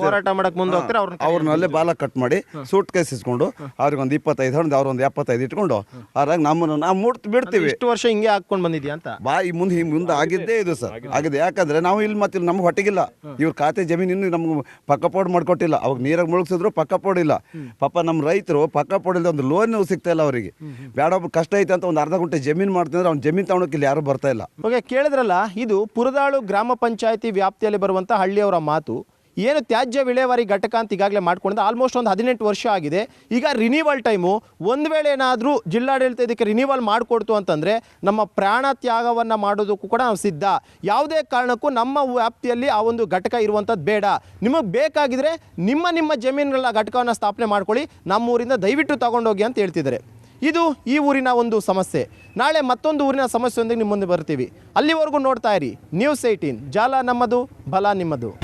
ಹೋರಾಟ ಮಾಡಕ್ಕೆ ಮುಂದೆ ಹೋಗ್ತಾರೆ ಅವ್ರನ್ನಲ್ಲೇ ಬಾಲ ಕಟ್ ಮಾಡಿ ಸೂಟ್ ಕೇಸ್ ಇಸ್ಕೊಂಡು ಅವ್ರಿಗೆ ಒಂದು 25 ಹೊಡೆದು ಅವ್ರೊಂದು 75 ಇಟ್ಕೊಂಡು ಆರಾಗ ನಮ್ಮನ್ನು ನಾವು ಬಿಡ್ತೀವಿ. ಇಷ್ಟು ವರ್ಷ ಹಿಂಗೆ ಹಾಕ್ಕೊಂಡು ಬಂದಿದ್ಯಾ ಅಂತ? ಈ ಮುಂದೆ ಆಗಿದ್ದೇ ಇದು ಸರ್, ಆಗಿದೆ. ಯಾಕಂದ್ರೆ ನಾವು ಇಲ್ಲಿ ಮತ್ತೆ ನಮ್ಗೆ ಹೊಟ್ಟೆಗಿಲ್ಲ. ಇವ್ರ ಖಾತೆ ಜಮೀನು ಇನ್ನೂ ನಮ್ಗೆ ಪಕ್ಕ ಪೋಡ್ ಮಾಡ್ಕೊಟ್ಟಿಲ್ಲ. ಅವಾಗ ನೀರಾಗ ಮುಳುಗಿಸಿದ್ರು ಪಕ್ಕ ಪೋಡಿಲ್ಲ. ಪಾಪ ನಮ್ಮ ರೈತರು ಪಕ್ಕ ಪೋಡಿಲ್ಲ, ಒಂದು ಲೋನ್ ಸಿಗ್ತಾ ಇಲ್ಲ ಅವರಿಗೆ. ಬೇಡ, ಒಬ್ರು ಕಷ್ಟ ಐತೆ ಅಂತ ಒಂದು 1/2 ಗುಂಟೆ ಜಮೀನು ಮಾಡ್ತಿದ್ರೆ ಅವ್ನು ಜಮೀನು ತಗೊಳಕ್ಕೆ ಇಲ್ಲಿ ಯಾರು ಬರ್ತಾ ಇಲ್ಲ. ಓಕೆ, ಕೇಳಿದ್ರಲ್ಲ, ಇದು ಪುರದಾಳು ಗ್ರಾಮ ಪಂಚಾಯತಿ ವ್ಯಾಪ್ತಿಯಲ್ಲಿ ಬರುವಂಥ ಹಳ್ಳಿಯವರ ಮಾತು. ಏನು ತ್ಯಾಜ್ಯ ವಿಲೇವಾರಿ ಘಟಕ ಅಂತ ಈಗಾಗಲೇ ಮಾಡ್ಕೊಂಡಿದ್ದ ಆಲ್ಮೋಸ್ಟ್ ಒಂದು 18 ವರ್ಷ ಆಗಿದೆ. ಈಗ ರಿನಿವಲ್ ಟೈಮು ಒಂದು ವೇಳೆ ಏನಾದರೂ ಜಿಲ್ಲಾಡಳಿತ ಇದಕ್ಕೆ ರಿನಿವಲ್ ಮಾಡಿಕೊಡ್ತು ಅಂತಂದರೆ ನಮ್ಮ ಪ್ರಾಣ ತ್ಯಾಗವನ್ನು ಮಾಡೋದಕ್ಕೂ ಕೂಡ ನಾವು ಸಿದ್ಧ. ಯಾವುದೇ ಕಾರಣಕ್ಕೂ ನಮ್ಮ ವ್ಯಾಪ್ತಿಯಲ್ಲಿ ಆ ಒಂದು ಘಟಕ ಇರುವಂಥದ್ದು ಬೇಡ. ನಿಮಗೆ ಬೇಕಾಗಿದ್ರೆ ನಿಮ್ಮ ಜಮೀನುಗಳ ಘಟಕವನ್ನು ಸ್ಥಾಪನೆ ಮಾಡ್ಕೊಳ್ಳಿ, ನಮ್ಮೂರಿಂದ ದಯವಿಟ್ಟು ತಗೊಂಡೋಗಿ ಅಂತ ಹೇಳ್ತಿದ್ದಾರೆ. ಇದು ಈ ಊರಿನ ಒಂದು ಸಮಸ್ಯೆ. ನಾಳೆ ಮತ್ತೊಂದು ಊರಿನ ಸಮಸ್ಯೆಯೊಂದಿಗೆ ನಿಮ್ಮ ಮುಂದೆ ಬರ್ತೀವಿ. ಅಲ್ಲಿವರೆಗೂ ನೋಡ್ತಾ ಇರಿ News 18, ಜಾಲ ನಮ್ಮದು, ಬಲ ನಿಮ್ಮದು.